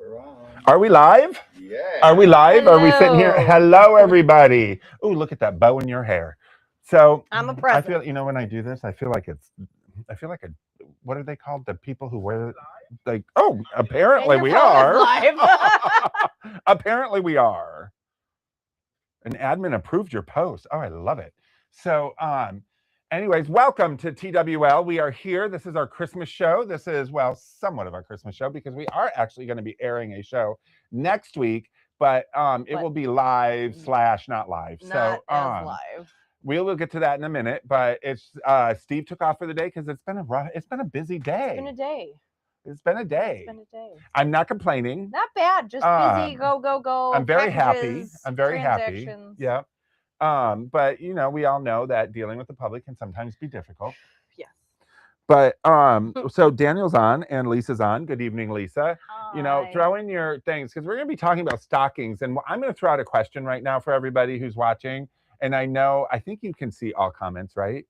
We're on. Are we live? Yeah. Are we live? Hello. Are we sitting here? Hello, everybody. Oh, look at that bow in your hair. So I'm a I present. feel, when I do this, I feel like a, what are they called? The people who wear, like, oh, apparently And we your phone is are. live. Apparently we are. An admin approved your post. Oh, I love it. So, anyways, welcome to TWL. We are here. This is our Christmas show. This is, well, somewhat of our Christmas show because we are actually going to be airing a show next week, but it will be live / not live. Not So, as live. we will get to that in a minute, but it's Steve took off for the day because it's been a busy day. It's been a day. It's been a day. It's been a day. I'm not complaining. Not bad. Just busy. Go. I'm very happy. Packages, I'm very happy. transactions. Yeah. But we all know that dealing with the public can sometimes be difficult. Yes. But so Daniel's on and Lisa's on. Good evening, Lisa. Hi. Throw in your things because we're going to be talking about stockings, and I'm going to throw out a question right now for everybody who's watching. And I think you can see all comments, right?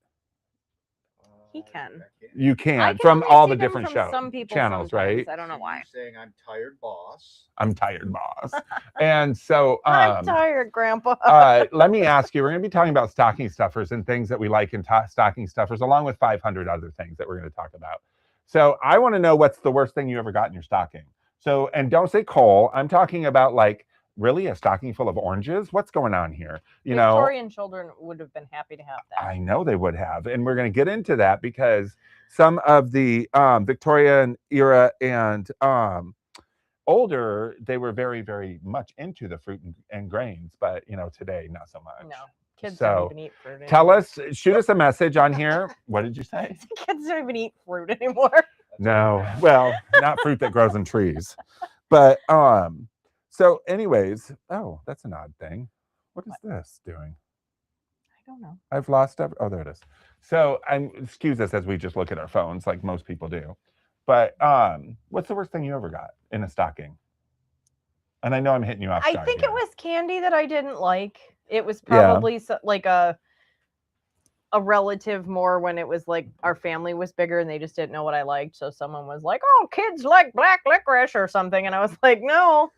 He can. You I can can from only all see the them different from shows, some people channels, right? I don't know why. Saying I'm tired, boss. I'm tired, boss. And so I'm tired, Grandpa. let me ask you, we're going to be talking about stocking stuffers and things that we like in stocking stuffers, along with 500 other things that we're going to talk about. So I want to know what's the worst thing you ever got in your stocking. So, and don't say coal. I'm talking about like, really a stocking full of oranges? What's going on here? Victorian children would have been happy to have that. I know they would have. And we're going to get into that because some of the Victorian era and older, they were very, very much into the fruit and grains, but today not so much. No, kids So, don't even eat fruit anymore. Tell us, shoot us a message on here. What did you say? Kids don't even eat fruit anymore. No, well, not fruit that grows in trees. But so anyways, oh, that's an odd thing. What is this doing? I don't know. I've lost oh, there it is. So excuse us as we just look at our phones like most people do. But what's the worst thing you ever got in a stocking? And I know I'm hitting you off. I think it was candy that I didn't like. It was probably like a relative more when it was like our family was bigger and they just didn't know what I liked. So someone was like, "Oh, kids like black licorice or something," and I was like, "No."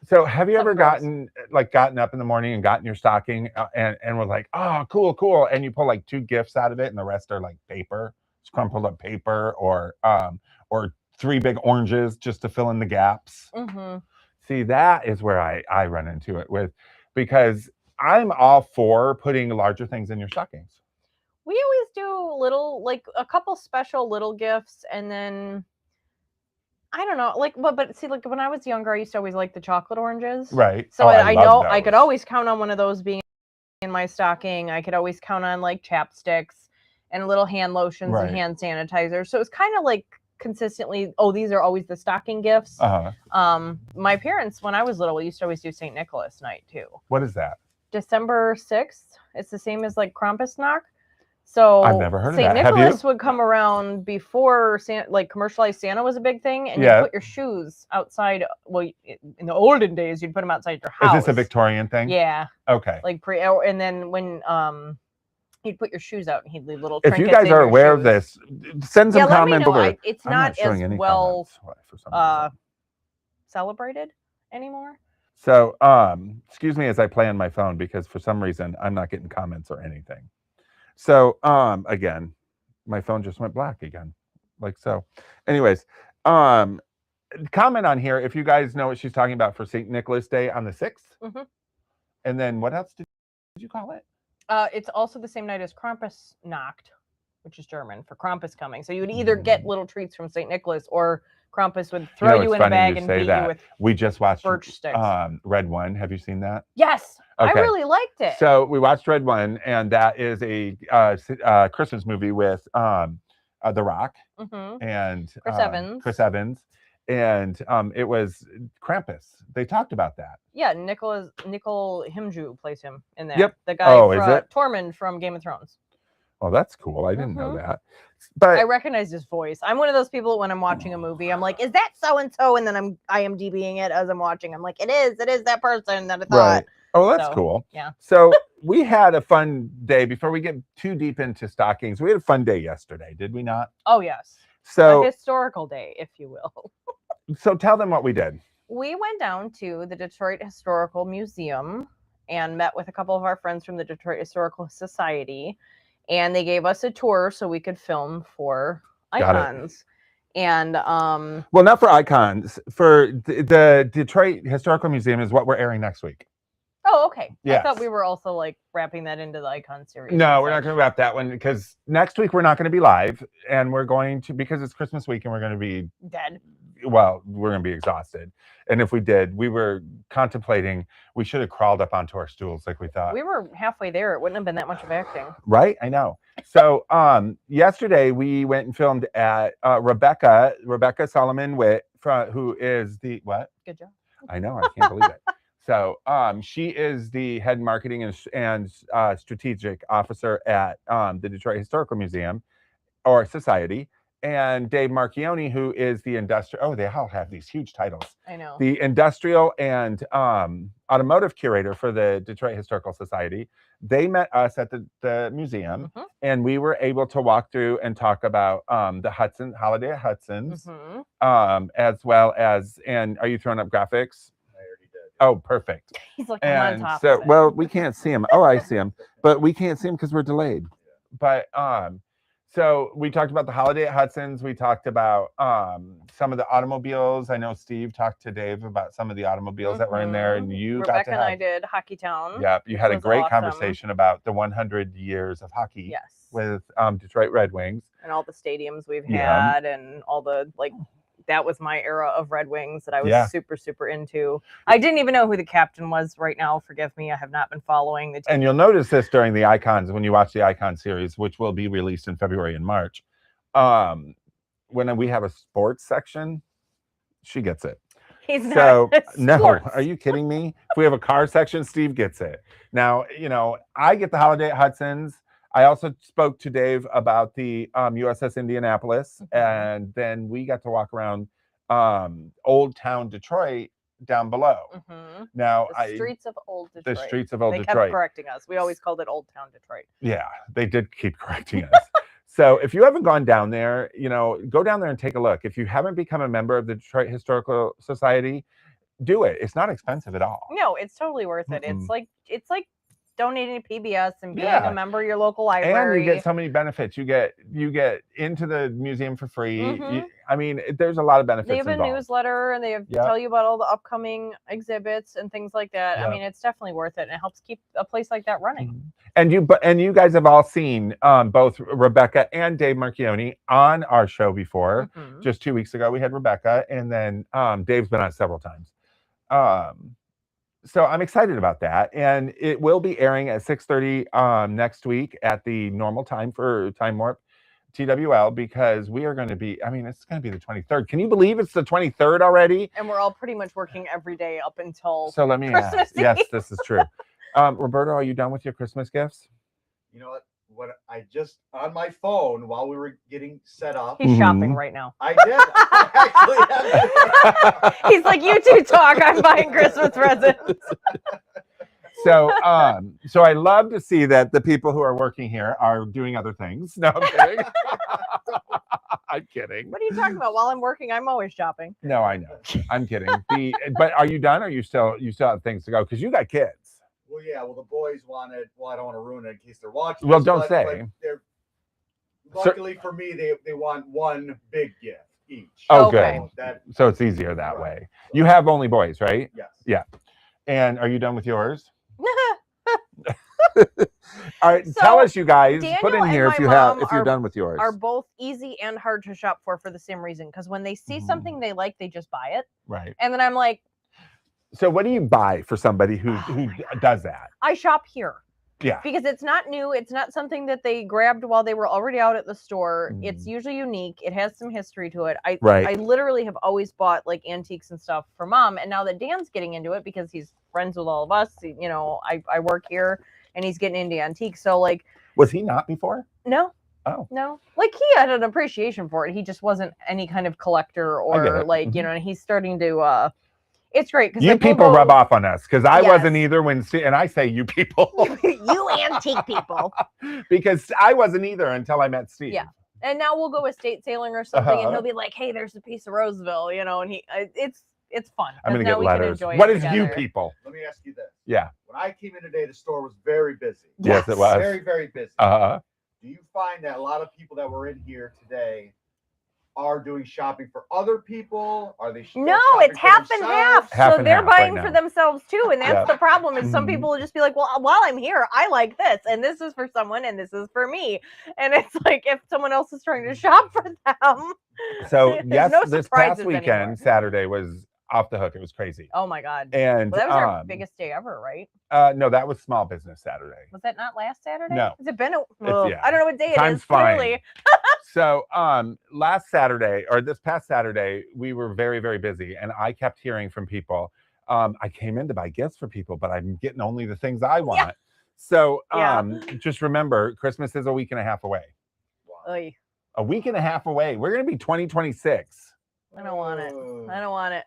So have you ever gotten up in the morning and gotten your stocking and was like, "Oh, cool," and you pull like 2 gifts out of it and the rest are like paper, crumpled up paper, or 3 big oranges just to fill in the gaps? Mm-hmm. See, that is where I run into it with, because I'm all for putting larger things in your stockings. We always do little, like a couple special little gifts, and then I don't know, like, but see, like when I was younger, I used to always like the chocolate oranges. Right. So I know I could always count on one of those being in my stocking. I could always count on like chapsticks and little hand lotions and hand sanitizers. So it's kind of like consistently, these are always the stocking gifts. My parents, when I was little, we used to always do St. Nicholas night too. What is that? December 6th. It's the same as like Krampusnacht. So I've never heard of St. that. Nicholas would come around before commercialized Santa was a big thing, and you put your shoes outside. Well, in the olden days, you'd put them outside your house. Is this a Victorian thing? Yeah. Okay. Like and then when he'd put your shoes out and he'd leave little trinkets. If you guys are aware of this, send some comments below. It's not as well celebrated anymore. So, excuse me as I play on my phone because for some reason I'm not getting comments or anything. So, again, my phone just went black again, like so. Anyways, comment on here if you guys know what she's talking about for St. Nicholas Day on the 6th. Mm-hmm. And then what else did you call it? It's also the same night as Krampusnacht, which is German for Krampus coming. So you would either get little treats from St. Nicholas or Krampus would throw you in a bag and beat you with we just watched birch sticks. Red One. Have you seen that? Yes. Okay. I really liked it. So we watched Red One, and that is a Christmas movie with The Rock and Chris Evans. And it was Krampus. They talked about that. Yeah, Nicole Himju plays him in that. Yep. The guy Tormund from Game of Thrones. Oh, that's cool. I didn't know that. But I recognize his voice. I'm one of those people when I'm watching a movie, I'm like, is that so-and-so? And then I'm IMDbing it as I'm watching. I'm like, it is that person that I thought. Right. Oh, that's cool. Yeah. So we had a fun day before we get too deep into stockings. We had a fun day yesterday, did we not? Oh, yes. So a historical day, if you will. So tell them what we did. We went down to the Detroit Historical Museum and met with a couple of our friends from the Detroit Historical Society, and they gave us a tour so we could film for icons. And well, not for icons, for the Detroit Historical Museum is what we're airing next week. Oh, okay. Yes. I thought we were also like wrapping that into the icon series. No, we're not going to wrap that one because next week we're not going to be live, and we're going to, because it's Christmas week and we're going to be dead. Well, we're going to be exhausted. And if we did, we were contemplating we should have crawled up onto our stools like we thought. We were halfway there. It wouldn't have been that much of acting. Right? I know. So yesterday we went and filmed at Rebecca Solomon Witt, who is the what? Good job. I know. I can't believe it. So she is the head marketing and strategic officer at the Detroit Historical Museum or Society. And Dave Marchione, who is the industrial, they all have these huge titles. I know. The industrial and automotive curator for the Detroit Historical Society. They met us at the museum, and we were able to walk through and talk about the holiday at Hudson's, as well as, and are you throwing up graphics? I already did. Oh, perfect. He's looking on top so, of it. well, we can't see him. Oh, I see him, but we can't see him because we're delayed. But so we talked about the holiday at Hudson's. We talked about some of the automobiles. I know Steve talked to Dave about some of the automobiles that were in there, and you Rebecca got to have, and I did Hockey Town. Yep, you had a great awesome. conversation about the 100 years of hockey. Yes. With Detroit Red Wings and all the stadiums we've had, and all the that was my era of Red Wings that I was super into. I didn't even know who the captain was right now. Forgive me. I have not been following the team. And you'll notice this during the Icons, when you watch the Icon series, which will be released in February and March. When we have a sports section, she gets it. He's not. No, are you kidding me? If we have a car section, Steve gets it. Now, I get the holiday at Hudson's. I also spoke to Dave about the USS Indianapolis, and then we got to walk around Old Town Detroit down below. Now, the streets of Old Detroit. The streets of Old Detroit. Detroit. Kept correcting us. We always called it Old Town Detroit. Yeah, they did keep correcting us. So if you haven't gone down there, go down there and take a look. If you haven't become a member of the Detroit Historical Society, do it. It's not expensive at all. No, it's totally worth it. It's like donating to PBS and being a member of your local library. And you get so many benefits. You get into the museum for free. I mean, there's a lot of benefits. They have a newsletter, and they tell you about all the upcoming exhibits and things like that. I mean, it's definitely worth it, and it helps keep a place like that running. And you guys have all seen both Rebecca and Dave Marchione on our show before. Just 2 weeks ago, we had Rebecca, and then Dave's been on several times. So I'm excited about that, and it will be airing at 6:30 next week at the normal time for Time Warp TWL, because we are going to be, it's going to be the 23rd. Can you believe it's the 23rd already? And we're all pretty much working every day up until So let me Christmas Eve. Yes, this is true. Roberto, are you done with your Christmas gifts? You know what I just on my phone while we were getting set up. He's shopping right now. I did. I actually have. He's like, you two talk. I'm buying Christmas presents. So I love to see that the people who are working here are doing other things. No, I'm kidding. I'm kidding. What are you talking about? While I'm working, I'm always shopping. No, I know. I'm kidding. But are you done, or you still have things to go? Because you got kids. Well, yeah. Well, the boys wanted. Well, I don't want to ruin it in case they're watching. Well, don't say. Luckily for me, they want one big gift each. Oh, okay. Good. So it's easier that way. You have only boys, right? Yes. Yeah. And are you done with yours? All right. So tell us, you guys. Daniel put in here if you're done with yours. Are both easy and hard to shop for the same reason. Because when they see something they like, they just buy it. Right. And then I'm like, so what do you buy for somebody who does that? I shop here. Yeah. Because it's not new. It's not something that they grabbed while they were already out at the store. It's usually unique. It has some history to it. I literally have always bought like antiques and stuff for Mom. And now that Dan's getting into it because he's friends with all of us, I work here and he's getting into antiques. So like, was he not before? No. Oh. No. Like he had an appreciation for it. He just wasn't any kind of collector or like, and he's starting to it's great because you people rub off on us because I wasn't either and I say you people. You antique people. Because I wasn't either until I met Steve. Yeah. And now we'll go estate sailing or something, and he'll be like, "Hey, there's a piece of Roseville," you know, and it's fun. I'm gonna now get we can letters. enjoy What it is together. you people? Let me ask you this. Yeah. When I came in today, the store was very busy. Yes, it was. Very, very busy. Do you find that a lot of people that were in here today are doing shopping for other people? Are they still No, shopping it's for half and themselves? half. Half So and they're half right buying now. for themselves too, and that's Yeah. the problem. Is some Mhm. people will just be like, "Well, while I'm here, I like this, and this is for someone, and this is for me." And it's like if someone else is trying to shop for them. So there's yes, no this surprises past weekend, anymore. Saturday was off the hook. It was crazy. Oh my god! And Well, that was our biggest day ever, right? no, that was Small Business Saturday. Was that not last Saturday? No. Has it been? Yeah. I don't know what day Time's it is. flying. Clearly. So last Saturday, or this past Saturday, we were very, very busy, and I kept hearing from people. I came in to buy gifts for people, but I'm getting only the things I want. Yeah. So Yeah. just remember, Christmas is a week and a half away. Oy. A week and a half away. We're gonna be 2026. I don't want it. I don't want it.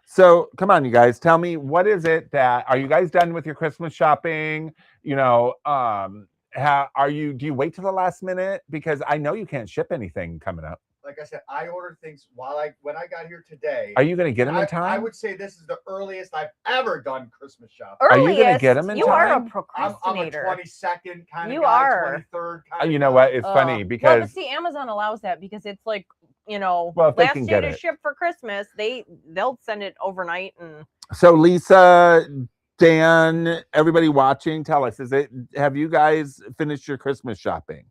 So come on, you guys, tell me, what is it that, are you guys done with your Christmas shopping? You know, do you wait till the last minute? Because I know you can't ship anything coming up. Like I said, I ordered things when I got here today. Are you going to get them in time? I would say this is the earliest I've ever done Christmas shopping. Are you going to get them in you time? are a I'm a procrastinator. 22nd kind You of guy, are. 23rd kind of You know guy. what? It's funny because... Well, but see, Amazon allows that because it's like, you know, Well, if they last can day get to it. ship for Christmas, they'll send it overnight. And So Lisa, Dan, everybody watching, tell us, have you guys finished your Christmas shopping?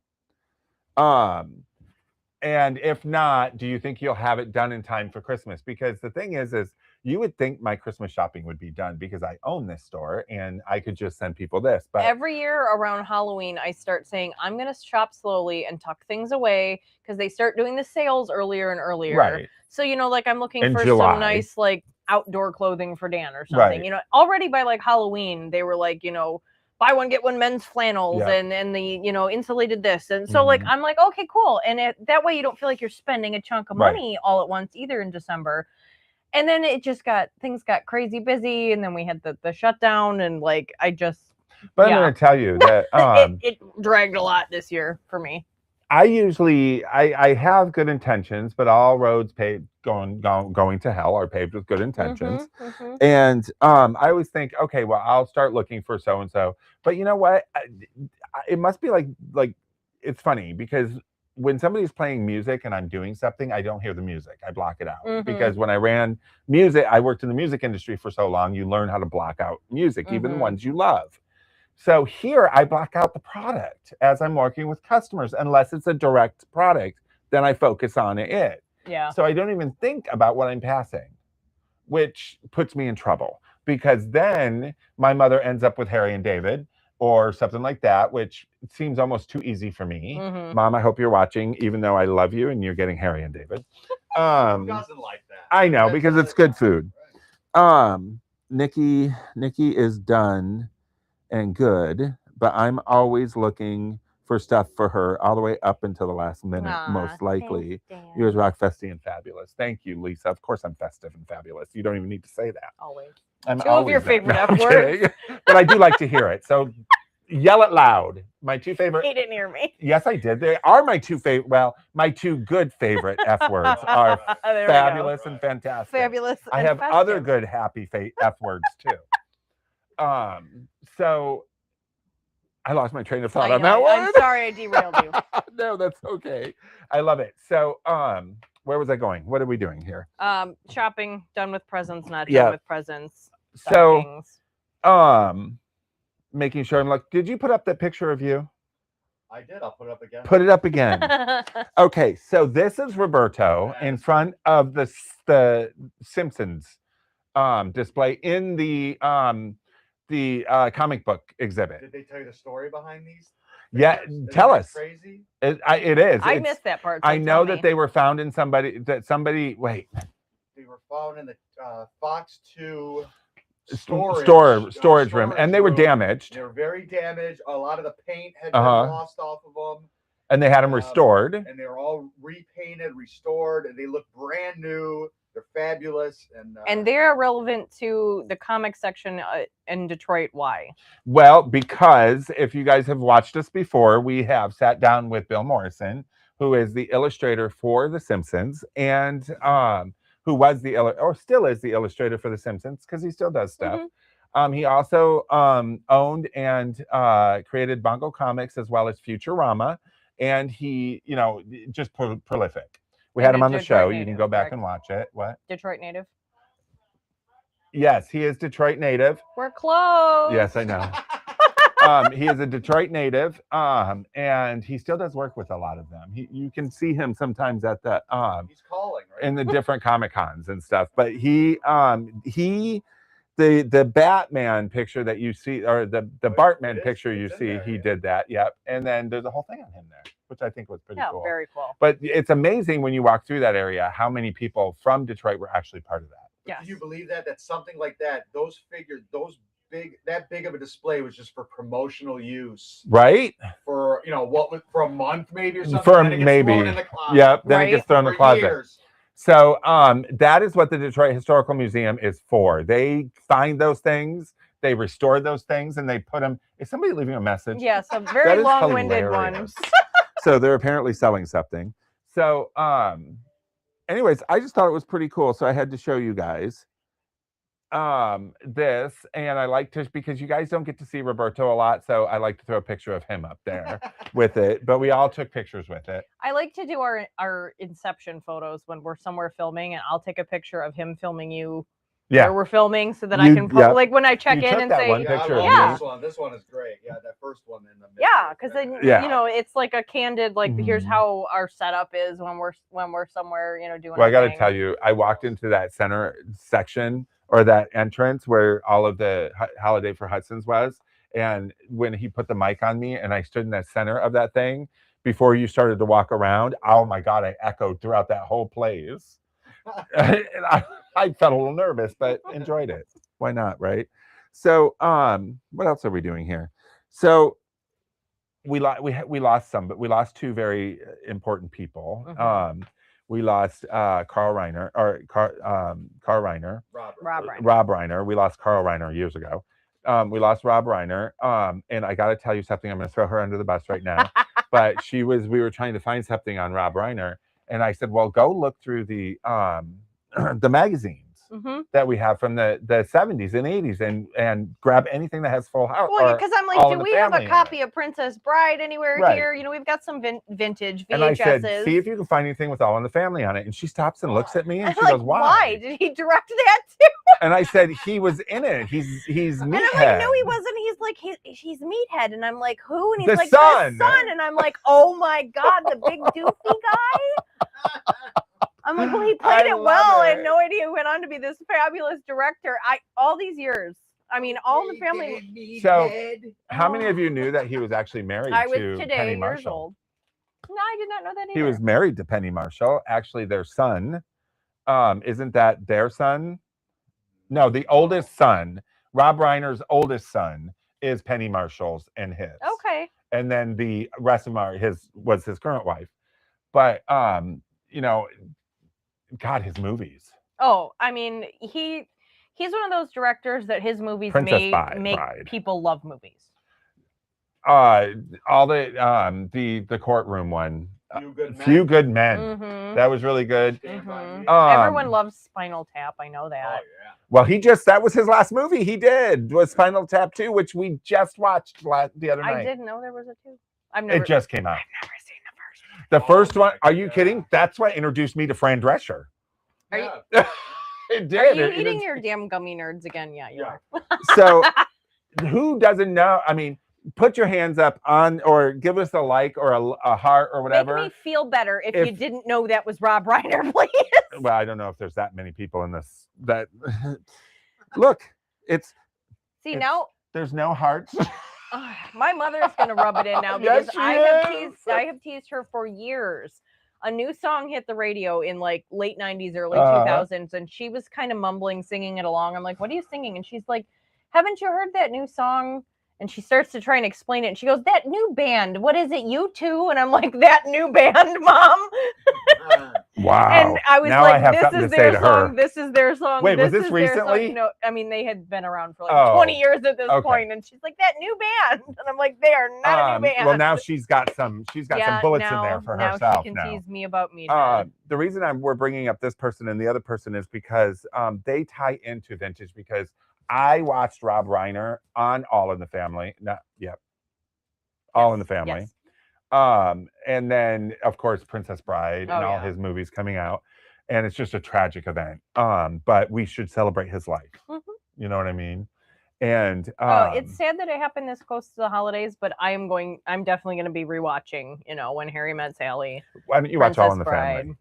And if not, do you think you'll have it done in time for Christmas? Because the thing is you would think my Christmas shopping would be done because I own this store and I could just send people this. But every year around Halloween, I start saying, I'm going to shop slowly and tuck things away because they start doing the sales earlier and earlier. Right. So, you know, like I'm looking In for July. some nice, like, outdoor clothing for Dan or something. Right. You know, already by like Halloween, they were like, you know, buy one, get one men's flannels and the, you know, insulated this. And so like, I'm like, okay, cool. And that way you don't feel like you're spending a chunk of money all at once either in December. And then things got crazy busy. And then we had the shutdown and like, But I'm going to tell you that it dragged a lot this year for me. I usually, I have good intentions, but all roads going to hell are paved with good intentions. And I always think, okay, well, I'll start looking for so-and-so. But you know what? It must be like it's funny because when somebody's playing music and I'm doing something, I don't hear the music. I block it out. Because when I ran music, I worked in the music industry for so long, you learn how to block out music, even the ones you love. So here I block out the product as I'm working with customers, unless it's a direct product, then I focus on it. Yeah. So I don't even think about what I'm passing, which puts me in trouble because then my mother ends up with Harry and David or something like that, which seems almost too easy for me. Mom, I hope you're watching, even though I love you and you're getting Harry and David. Who doesn't like that? I know, because it's good food. Nikki is done and good, but I'm always looking for stuff for her all the way up until the last minute, most likely. You guys rock, festy, and fabulous. Thank you, Lisa. Of course I'm festive and fabulous. You don't even need to say that. Always. I'm Two of your favorite F words. But I do like to hear it. So yell it loud. My two favorite. He didn't hear me. Yes, I did. They are my two favorite. Well, my two good favorite F words are fabulous and fantastic. Fabulous. I have other good happy F words too. So I lost my train of thought on that one. I'm sorry I derailed you. No, that's okay. I love it. So where was I going? What are we doing here? Shopping, done with presents, not done with presents. So making sure I'm like, did you put up that picture of you? I did. I'll put it up again. Put it up again. Okay, so this is Roberto in front of the Simpsons display in the comic book exhibit. Did they tell you the story behind these? Yeah, tell us. Crazy. It is. I missed that part. I know that they were found in somebody. Wait. They were found in the Fox 2 storage room, and they were damaged. They were very damaged. A lot of the paint had been lost off of them. And they had them restored. And they were all repainted, restored, and they look brand new. They're fabulous. And they're relevant to the comic section in Detroit. Why? Well, because if you guys have watched us before, we have sat down with Bill Morrison, who is the illustrator for The Simpsons, and who was or still is the illustrator for The Simpsons because he still does stuff. He also owned and created Bongo Comics as well as Futurama, and he, just prolific. We had him on the show. You can go back and watch it. What? Detroit native. Yes, he is Detroit native. We're close. Yes, I know. He is a Detroit native, and he still does work with a lot of them. You can see him sometimes at the he's calling, right? in the different Comic Cons and stuff. But the Batman picture that you see, or the Bartman picture you see, he did that. Yep. And then there's a whole thing on him there, which I think was pretty cool. Very cool. But it's amazing when you walk through that area how many people from Detroit were actually part of that. Yes. Can you believe that something like that, those figures, that big of a display was just for promotional use, right? For for a month maybe or something. For maybe, yep. Then it gets thrown in the closet. Years. So that is what the Detroit Historical Museum is for. They find those things, they restore those things, and they put them. Is somebody leaving a message? Yes, a very long-winded one. So they're apparently selling something. So anyways, I just thought it was pretty cool, so I had to show you guys this, and I like to, because you guys don't get to see Roberto a lot, so I like to throw a picture of him up there with it, but we all took pictures with it. I like to do our inception photos when we're somewhere filming, and I'll take a picture of him filming you where we're filming, so that I can like when I check in and say, this one is great. Yeah, that first one in the middle. Yeah, because then it's like a candid, like here's how our setup is when we're somewhere, doing. Well, I got to tell you, I walked into that center section, or that entrance where all of the Holiday for Hudson's was. And when he put the mic on me and I stood in the center of that thing, before you started to walk around, oh my God, I echoed throughout that whole place. And I felt a little nervous, but enjoyed it. Why not, right? So what else are we doing here? So we lost some, but we lost two very important people. We lost Carl Reiner, Rob Reiner. We lost Carl Reiner years ago. We lost Rob Reiner. And I got to tell you something. I'm going to throw her under the bus right now. But we were trying to find something on Rob Reiner. And I said, well, go look through the magazines that we have from the 70s and 80s and grab anything that has Full House. Well, because I'm like, do we have a copy of Princess Bride anywhere here? We've got some vintage VHSs. And I said, see if you can find anything with All in the Family on it. And she stops and looks at me and she goes, why? Why? Did he direct that too? And I said, he was in it. He's Meathead. And I'm like, no, he wasn't. He's like, he's Meathead. And I'm like, who? And he's the son. And I'm like, oh my God, the big doofy guy. I'm like, well, he played it well. I had no idea he went on to be this fabulous director. All these years. I mean, All in the Family. So, how many of you knew that he was actually married to Penny Marshall? Old. No, I did not know that either. He was married to Penny Marshall. Actually, their son, isn't that their son? No, the oldest son, Rob Reiner's oldest son, is Penny Marshall's and his. Okay. And then the rest of them was his current wife. But God, his movies. Oh, I mean, he's one of those directors that his movies make people love movies. All the courtroom one. Few Good Men. That was really good. Everyone loves Spinal Tap. I know that. Oh, yeah. Well, that was his last movie he did, was Spinal Tap 2, which we just watched the other night. I didn't know there was a 2. It just came out. I've never seen the first one. The first one, are you kidding? That's what introduced me to Fran Drescher. Are you, it did. Are you eating your damn gummy nerds again? Yeah, you are. So, who doesn't know? I mean, put your hands up on, or give us a like or a heart or whatever. Make me feel better if you didn't know that was Rob Reiner, please. Well, I don't know if there's that many people in this. That look, now there's no hearts. My mother is going to rub it in now because I have teased her for years. A new song hit the radio in like late 90s, early 2000s, and she was kind of mumbling, singing it along. I'm like, what are you singing? And she's like, haven't you heard that new song? And she starts to try and explain it. And she goes, that new band, what is it, U2? And I'm like, that new band, Mom? Wow. And I was now like, I have this something is to say their to song. her. This is their song. Wait, was this is their song. recently? No, I mean, they had been around for like 20 years at this point, and she's like, that new band. And I'm like, they are not a new band. Well, now she's got some bullets in there for herself. Now she can tease me about me. The reason we're bringing up this person and the other person is because they tie into vintage, because I watched Rob Reiner on All in the Family. All in the Family. Yes. And then of course Princess Bride and all his movies coming out, and it's just a tragic event. But we should celebrate his life. You know what I mean? And it's sad that it happened this close to the holidays, but I'm definitely going to be rewatching, When Harry Met Sally. Why don't you watch All in the Family?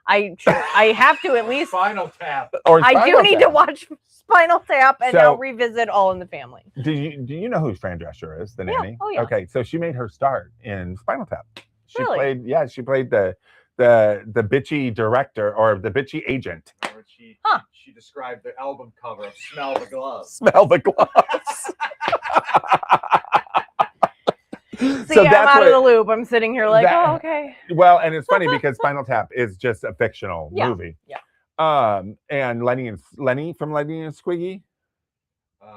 I have to at least. Spinal Tap. I do need to watch Spinal Tap, and I'll revisit All in the Family. Do you know who Fran Drescher is, the nanny? Oh, yeah. Okay, so she made her start in Spinal Tap. She really? she played the bitchy director, or the bitchy agent. She described the album cover of Smell the Gloves. Smell the Gloves. See, I'm out of the loop. I'm sitting here like, oh, okay. Well, and it's funny because Spinal Tap is just a fictional movie. Yeah. And Lenny from Lenny and Squiggy.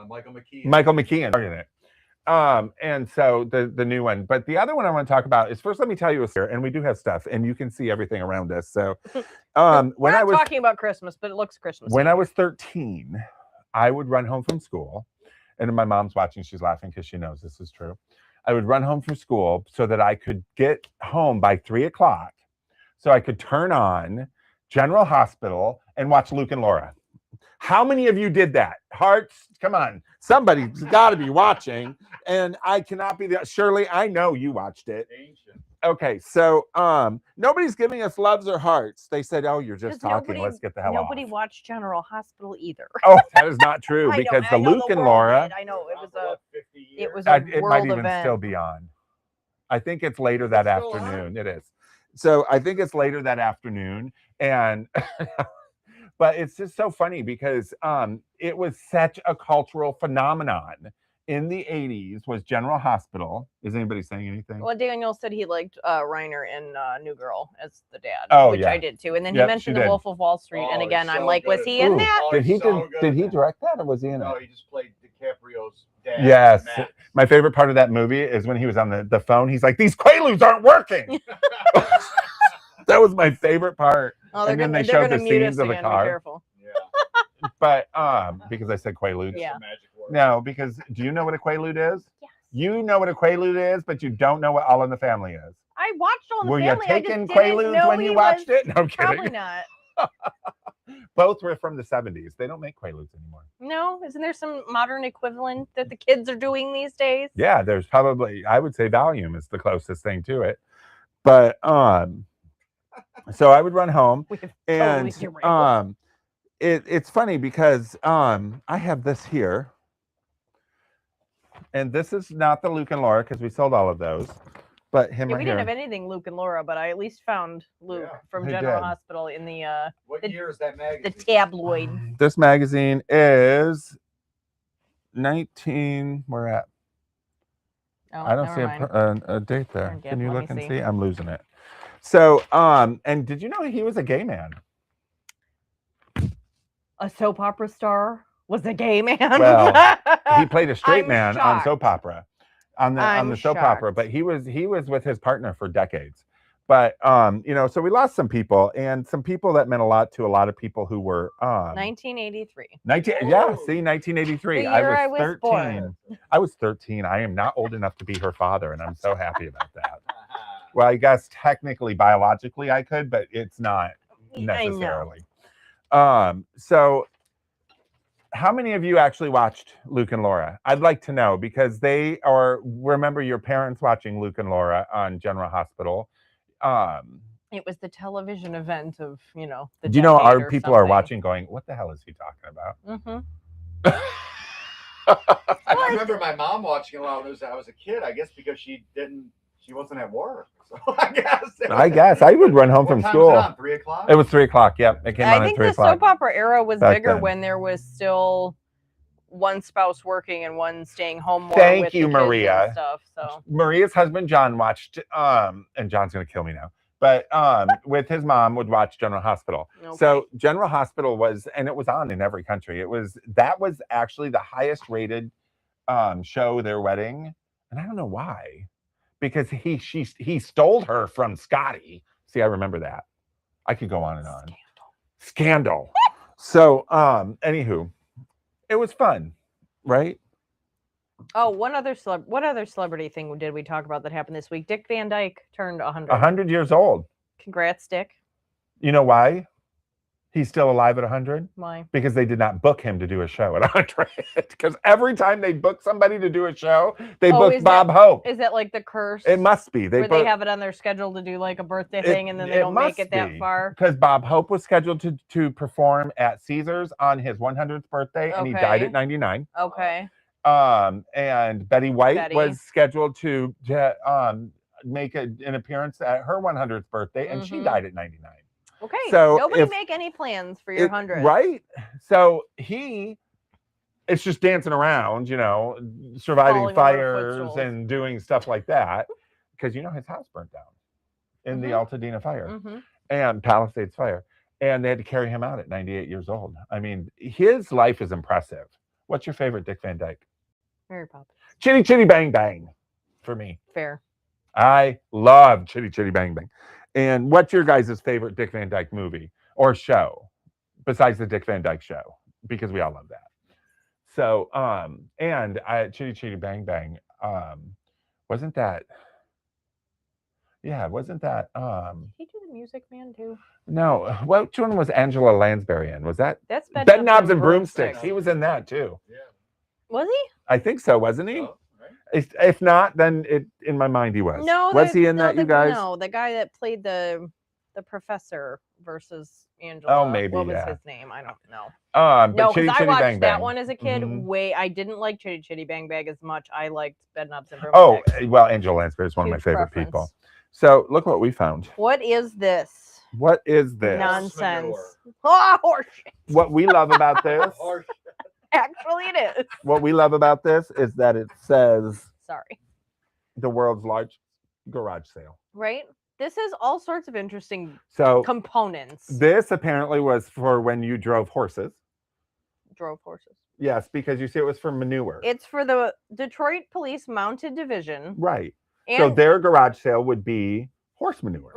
Michael McKean. Michael McKean in it. And so the new one. But the other one I want to talk about is, first let me tell you a story, and we do have stuff, and you can see everything around us. So we're not talking about Christmas, but it looks Christmas. When I was 13, I would run home from school, and my mom's watching, she's laughing because she knows this is true. I would run home from school so that I could get home by 3 o'clock, so I could turn on General Hospital and watch Luke and Laura. How many of you did that? Hearts, come on. Somebody's got to be watching, and I cannot be there. Shirley, I know you watched it. Ancient. Okay, so nobody's giving us loves or hearts. They said, oh, you're just talking. Let's get the hell off. Nobody watched General Hospital either. Oh, that is not true, because the Luke and Laura. I know, it was a it world might even event. still be on. I think it's later that afternoon. It is. So I think it's later that afternoon, and but it's just so funny because it was such a cultural phenomenon in the 80s. Was General Hospital. Is anybody saying anything? Well, Daniel said he liked Reiner in New Girl as the dad, which I did too. And then he mentioned The Wolf of Wall Street, and again, I'm like, was he in that? Did he direct that, or was he in it? No, he just played DiCaprio's dad. Yes. My favorite part of that movie is when he was on the phone. He's like, these Quaaludes aren't working. That was my favorite part. Oh, and then they showed the scenes of the car. Be careful. Yeah. But because I said Quaaludes. Yeah. No, because do you know what a Quaalude is? Yes. You know what a Quaalude is, but you don't know what All in the Family is. I watched All in the Were Family. you taking Quaaludes when you watched it? No, I'm kidding. Probably not. Both were from the 70s. They don't make Quaaludes anymore. No? Isn't there some modern equivalent that the kids are doing these days? Yeah, there's probably, I would say Valium is the closest thing to it. But so I would run home, and it's funny because I have this here, and this is not the Luke and Laura because we sold all of those, but him right we here. didn't have anything Luke and Laura, but I at least found Luke from General Hospital in the what year is that magazine? The tabloid. This magazine is 19. We're at. Oh, I don't see a date there. Can you look and see? I'm losing it. So, and did you know he was a gay man? A soap opera star was a gay man. Well, he played a straight man on soap opera, on the soap opera, but he was with his partner for decades. But so we lost some people, and some people that meant a lot to a lot of people who were 1983. 1983. I was 13. Born. I was 13. I am not old enough to be her father, and I'm so happy about that. Well, I guess technically, biologically, I could, but it's not necessarily. So how many of you actually watched Luke and Laura? I'd like to know, because remember your parents watching Luke and Laura on General Hospital. It was the television event of, do you know our people are watching going, what the hell is he talking about? I remember my mom watching a lot when I was a kid, I guess because she wasn't at work. So I guess I would run home from school. Was it on, 3 o'clock? It was 3 o'clock. Yep. It came on at 3 o'clock. I think the soap opera era was bigger when there was still one spouse working and one staying home more. Thank you, Maria. And stuff, so. Maria's husband John watched, and John's gonna kill me now. But with his mom would watch General Hospital. Okay. So General Hospital was, and it was on in every country. That was actually the highest rated show, their wedding, and I don't know why, because he stole her from Scotty. See, I remember that. I could go on and on. Scandal. So anywho, it was fun, right? Oh, what other celebrity thing did we talk about that happened this week? Dick Van Dyke turned 100. 100 years old. Congrats, Dick. You know why he's still alive at 100? Why? Because they did not book him to do a show at 100. Because every time they book somebody to do a show, they book Bob Hope. Is that like the curse? It must be. They have it on their schedule to do like a birthday thing, and then they don't make it that far. Because Bob Hope was scheduled to perform at Caesars on his 100th birthday, and he died at 99. Okay. And Betty White was scheduled to make an appearance at her 100th birthday, and she died at 99. Okay. So nobody make any plans for your 100. Right? So it's just dancing around, surviving fires and doing stuff like that. Because his house burnt down in the Altadena fire and Palisades fire. And they had to carry him out at 98 years old. I mean, his life is impressive. What's your favorite Dick Van Dyke? Mary Poppins. Chitty Chitty Bang Bang for me. Fair. I love Chitty Chitty Bang Bang. And what's your guys' favorite Dick Van Dyke movie or show besides the Dick Van Dyke Show? Because we all love that. So, Chitty Chitty Bang Bang, wasn't that? He do the Music Man too? No. Which one was Angela Lansbury in? Was that? That's Bed Knobs and Broomsticks. He was in that too. Yeah. Was he? I think so, wasn't he? Oh, right. If not, then in my mind he was. No, was he in that, you guys? No, the guy that played the professor versus Angela. Oh, maybe. What was his name? I don't know. But no, Chitty because I Chitty watched Bang that Bang. one as a kid. I didn't like Chitty Chitty Bang Bang as much. I liked Bed Knobs and Oh, Broomsticks. well, Angela Lansbury is one of my favorite people. So look what we found. What is this? What is this? Nonsense. Oh, horseshit. What we love about this. Actually, it is. What we love about this is that it says Sorry. The world's largest garage sale. Right? This is all sorts of interesting components. This apparently was for when you drove horses. Drove horses. Yes, because you see it was for manure. It's for the Detroit Police Mounted Division. Right. So their garage sale would be horse manure.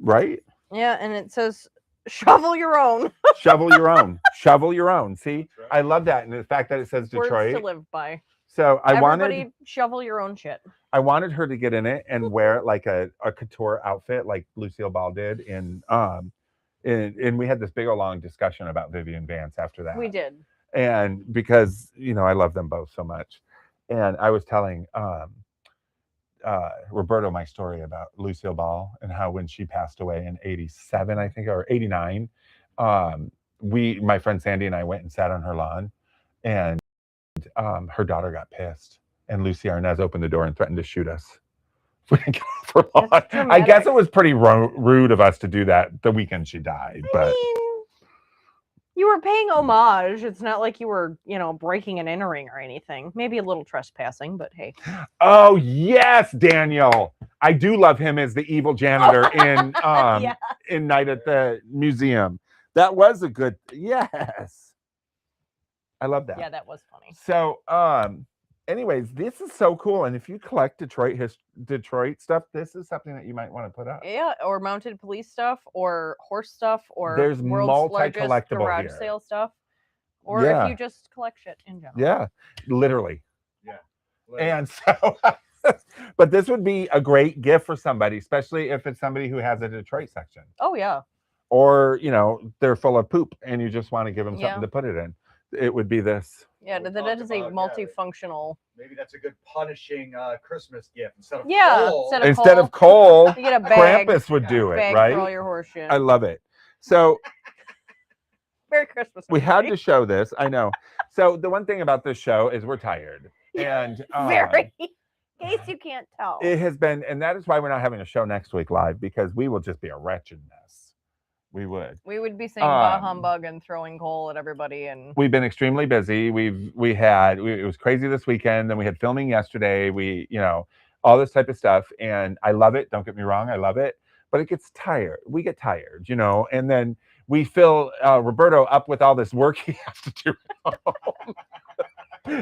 Right? Yeah, and it says shovel your own. Shovel your own. Shovel your own. See? I love that. And the fact that it says Detroit. Words to live by. So Everybody shovel your own shit. I wanted her to get in it and wear like a couture outfit like Lucille Ball did and we had this big old long discussion about Vivian Vance after that. We did. And because I love them both so much. And I was telling Roberto my story about Lucille Ball and how when she passed away in 87, I think, or 89, my friend Sandy and I went and sat on her lawn, and her daughter got pissed, and Lucy Arnaz opened the door and threatened to shoot us. We didn't get off her lawn. I guess it was pretty rude of us to do that the weekend she died, but. You were paying homage. It's not like you were, breaking and entering or anything. Maybe a little trespassing, but hey. Oh, yes, Daniel. I do love him as the evil janitor in Night at the Museum. That was a good, yes. I love that. Yeah, that was funny. So, anyways, this is so cool. And if you collect Detroit stuff, this is something that you might want to put up. Yeah, or mounted police stuff, or horse stuff, or there's world's largest multi-collectible garage here. sale stuff, or if you just collect shit in general. Yeah, literally. Yeah. And so, but this would be a great gift for somebody, especially if it's somebody who has a Detroit section. Oh yeah. Or they're full of poop, and you just want to give them something to put it in. It would be this. Yeah, that is a multifunctional. Maybe that's a good punishing Christmas gift instead of coal. Instead of coal, you get a bag. Krampus would do it, bag right? For all your horse shit. I love it. So, Merry Christmas. We had to show this. I know. So the one thing about this show is we're tired, and very. In case you can't tell, it has been, and that is why we're not having a show next week live, because we will just be a wretched mess. We would be saying bah humbug and throwing coal at everybody, and we've been extremely busy. It was crazy this weekend. Then we had filming yesterday. all this type of stuff. And I love it. Don't get me wrong. I love it. But it gets tired. We get tired, you know, and then we fill Roberto up with all this work he has to do at home.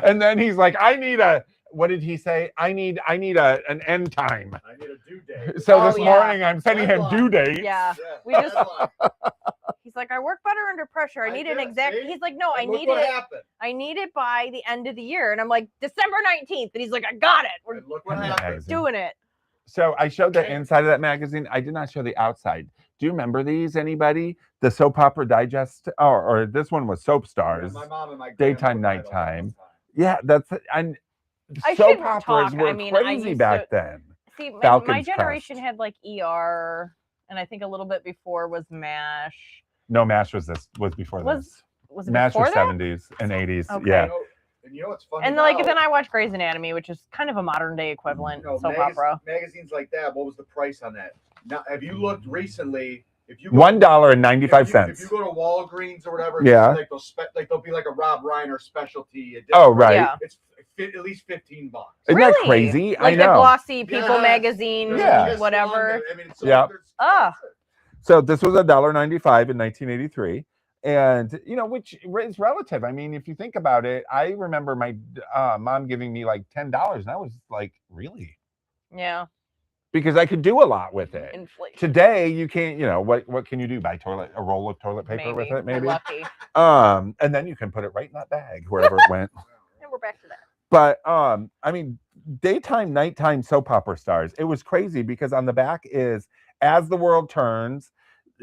And then he's like, I need a, what did he say? I need an end time. I need a due date. So this morning I'm sending him due dates. Yeah. We just, he's like, I work better under pressure. I need an exact, he's like, no, I need it. I need it by the end of the year. And I'm like, December 19th. And he's like, I got it. We're look what happened. doing it. So I showed the inside of that magazine. I did not show the outside. Do you remember these, anybody? The Soap Opera Digest, or this one was Soap Stars. Yeah, my mom and my daytime, nighttime. Yeah, that's, and soap operas were crazy back then. See, my generation had like ER, and I think a little bit before was MASH. No, MASH was before this. Was it MASH before was that? 70s and 80s. Okay. Yeah. And you know what's funny? And like then I watched Grey's Anatomy, which is kind of a modern day equivalent soap opera. Magazines like that. What was the price on that? Now, have you looked recently? If you go, $1.95. If you go to Walgreens or whatever, yeah, like there'll be like a Rob Reiner specialty edition. Oh right. Yeah. It's at least $15. Isn't that crazy? Like I know. the glossy People magazine, whatever. I mean, it's So this was $1.95 in 1983. And, you know, which is relative. I mean, if you think about it, I remember my mom giving me like $10. And I was like, really? Yeah. Because I could do a lot with it. Inflation. Today, you can't, you know, what can you do? Buy a roll of toilet paper with it, maybe? Lucky. And then you can put it right in that bag, wherever it went. And we're back to that. But, I mean, daytime, nighttime soap opera stars. It was crazy because on the back is As the World Turns,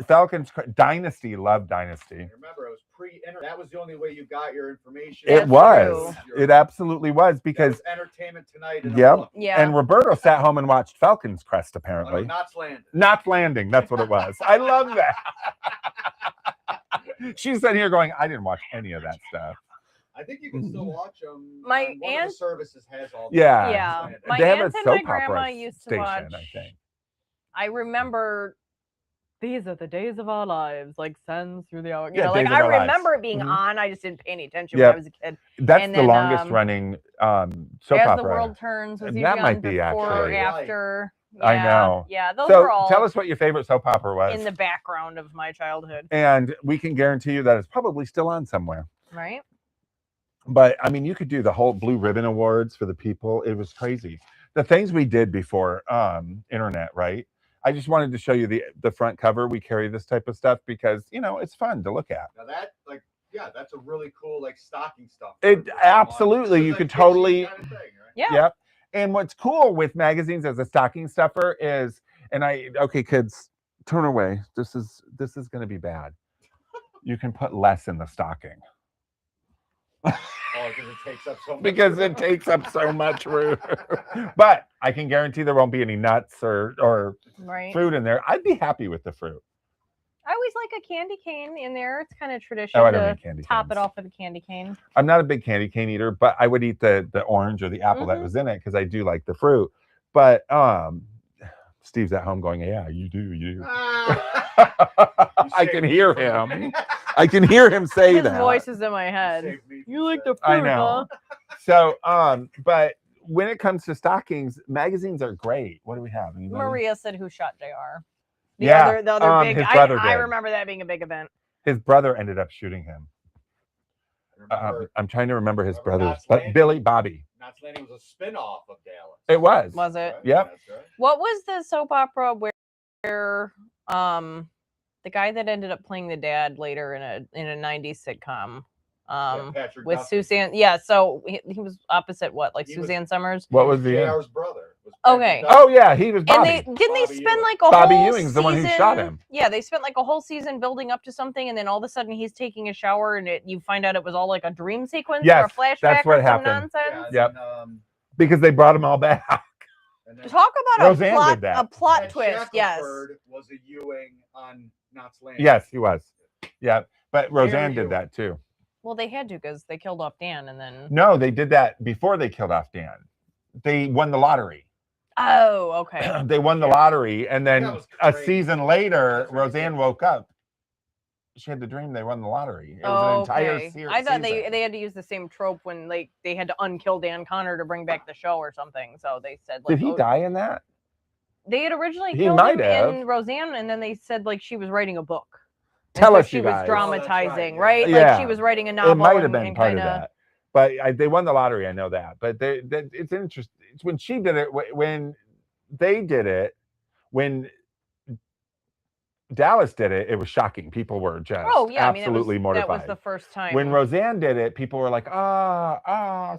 Falcon's Dynasty, loved Dynasty. Remember, it was pre-internet. That was the only way you got your information. It was. It absolutely was because was Entertainment Tonight. Yeah. And Roberto sat home and watched Falcon's Crest. Apparently, Knots Landing. Knots Landing. That's what it was. I love that. She's sitting here going, I didn't watch any of that stuff. I think you can still watch them. My one aunt of the services has all. Yeah. My they have aunt a and soap my grandma opera used to station, watch. I think. I remember. These are the days of our lives, like sands through the hour. You Yeah, know, like Days of I Our remember Lives. it being on. I just didn't pay any attention Yep. when I was a kid. That's And the then, longest running soap As opera. the World Turns was That usually might on be, before or actually. after. I know. Yeah, those So were all tell us what your favorite soap opera was. in the background of my childhood. And we can guarantee you that it's probably still on somewhere. Right? But I mean, you could do the whole Blue Ribbon Awards for the people. It was crazy. The things we did before internet, right? I just wanted to show you the front cover. We carry this type of stuff because, you know, it's fun to look at. Now that, like, yeah, that's a really cool, like, stocking stuff. It absolutely, you could totally. Kind of thing, right? Yeah. Yep. And what's cool with magazines as a stocking stuffer is, okay, kids, turn away. This is going to be bad. You can put less in the stocking. Oh, because it takes up so much. Because it takes up so much room. But I can guarantee there won't be any nuts or fruit in there. I'd be happy with the fruit. I always like a candy cane in there. It's kind of tradition I don't to eat candy top canes. it off with a candy cane. I'm not a big candy cane eater, but I would eat the orange or the apple that was in it because I do like the fruit. But Steve's at home going, yeah, you do. I can hear him. I can hear him say His that. voice is in my head. You like the fruit, I know. huh? So, but when it comes to stockings, magazines are great. What do we have? Anybody? Maria said, "Who shot JR?" The other big. His brother I did. remember that being a big event. His brother ended up shooting him. I'm trying to remember his brothers, but Bobby. Knots Landing was a spin-off of Dallas. It was. Was it? Right? Yep. That's right. What was the soap opera where the guy that ended up playing the dad later in a 90s sitcom Patrick with Duffy. Suzanne? Yeah, so he was opposite what, like He Suzanne Summers? What was the? JR's brother. Was Okay. Patrick Duffy. Oh yeah, he was Bobby. And they Bobby spend Ewing. like a Bobby whole Ewing's season, the one who shot him. Yeah, they spent like a whole season building up to something, and then all of a sudden he's taking a shower, and you find out it was all like a dream sequence or a Yes, flashback that's what or some happened. nonsense. Yeah, Yep. and, Because they brought them all back. and then Talk about Roseanne did that. a plot Ed twist. Yes. Shackelford was a Ewing on Knots Landing. Yes, he was. Yeah, but Roseanne Ewing. did that too. Well, they had to because they killed off Dan, and then. No, they did that before they killed off Dan. They won the lottery. Oh, okay. They won the lottery, and then That was a crazy. season later, That's Roseanne ridiculous. woke up. she had the dream they won the lottery. It was an entire series. I thought they had to use the same trope when like they had to unkill Dan Connor to bring back the show or something. So they said like, did he die in that? They had originally He killed might him have. in Roseanne, and then they said like she was writing a book. Tell us, she you was guys. dramatizing, Oh, that's right, right? yeah. Like she was writing a novel. It might have been and part kinda... of that. But they won the lottery. I know that. But it's interesting. It's when she did it. When they did it. When Dallas did it, it was shocking. People were just absolutely mortified. That was the first time. When Roseanne did it, people were like,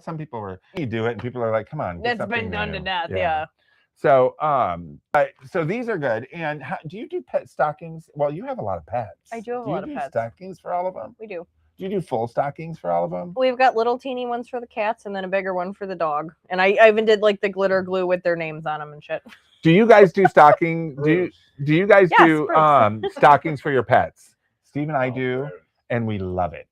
some people were, you do it, and people are like, come on. That's been done to death, yeah. So, so these are good. And do you do pet stockings? Well, you have a lot of pets. I do have a lot of pets. Stockings for all of them? We do. Do you do full stockings for all of them? We've got little teeny ones for the cats and then a bigger one for the dog. And I even did like the glitter glue with their names on them and shit. Do you guys do stocking? do you guys do stockings for your pets? Steve and I do, and we love it.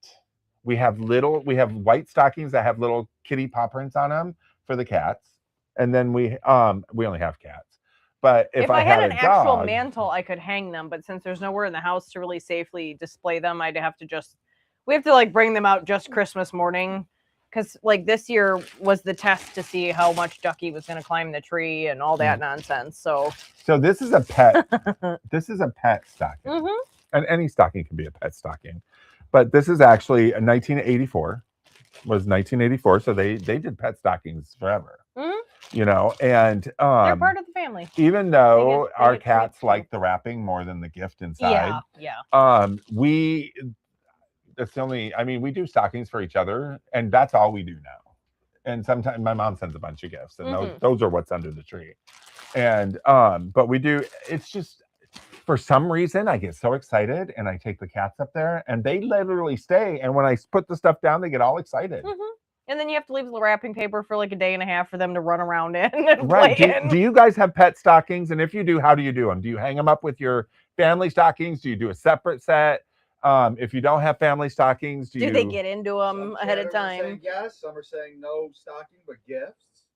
We have white stockings that have little kitty paw prints on them for the cats, and then we only have cats. But if I had an actual mantle, I could hang them. But since there's nowhere in the house to really safely display them, we have to like bring them out just Christmas morning. Because like this year was the test to see how much Ducky was going to climb the tree and all that nonsense. So this is a pet. This is a pet stocking, and any stocking can be a pet stocking. But this is actually a 1984. Was 1984, so they did pet stockings forever. You know, and they're part of the family. Even though our cats like the wrapping more than the gift inside. That's the only, I mean, we do stockings for each other, and that's all we do now. And sometimes my mom sends a bunch of gifts, and those are what's under the tree. And but we do, it's just, for some reason, I get so excited, and I take the cats up there, and they literally stay. And when I put the stuff down, they get all excited. And then you have to leave the wrapping paper for like a day and a half for them to run around in and right. play in. Do you guys have pet stockings? And if you do, how do you do them? Do you hang them up with your family stockings? Do you do a separate set? If you don't have family stockings, do they get into them ahead of time? Some are saying yes, some are saying no stocking, but gifts.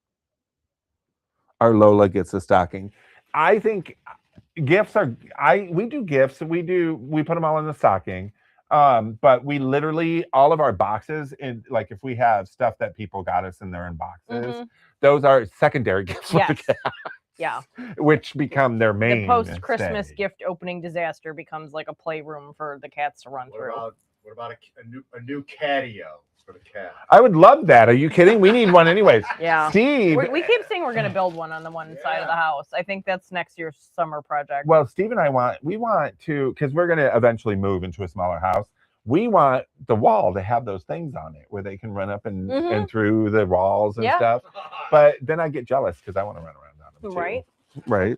Our Lola gets a stocking. I think gifts are, we do gifts. We put them all in the stocking. But we literally, all of our boxes, like if we have stuff that people got us and they're in boxes, those are secondary gifts for the cats. Yeah. Which become their main. The post-Christmas gift opening disaster becomes like a playroom for the cats to run through. What about a new catio for the cat? I would love that. Are you kidding? We need one anyways. Yeah. Steve. We keep saying we're going to build one on the one side of the house. I think that's next year's summer project. Well, Steve and I want to, because we're going to eventually move into a smaller house. We want the wall to have those things on it where they can run up and through the walls and stuff. But then I get jealous because I want to run around on them too. Right.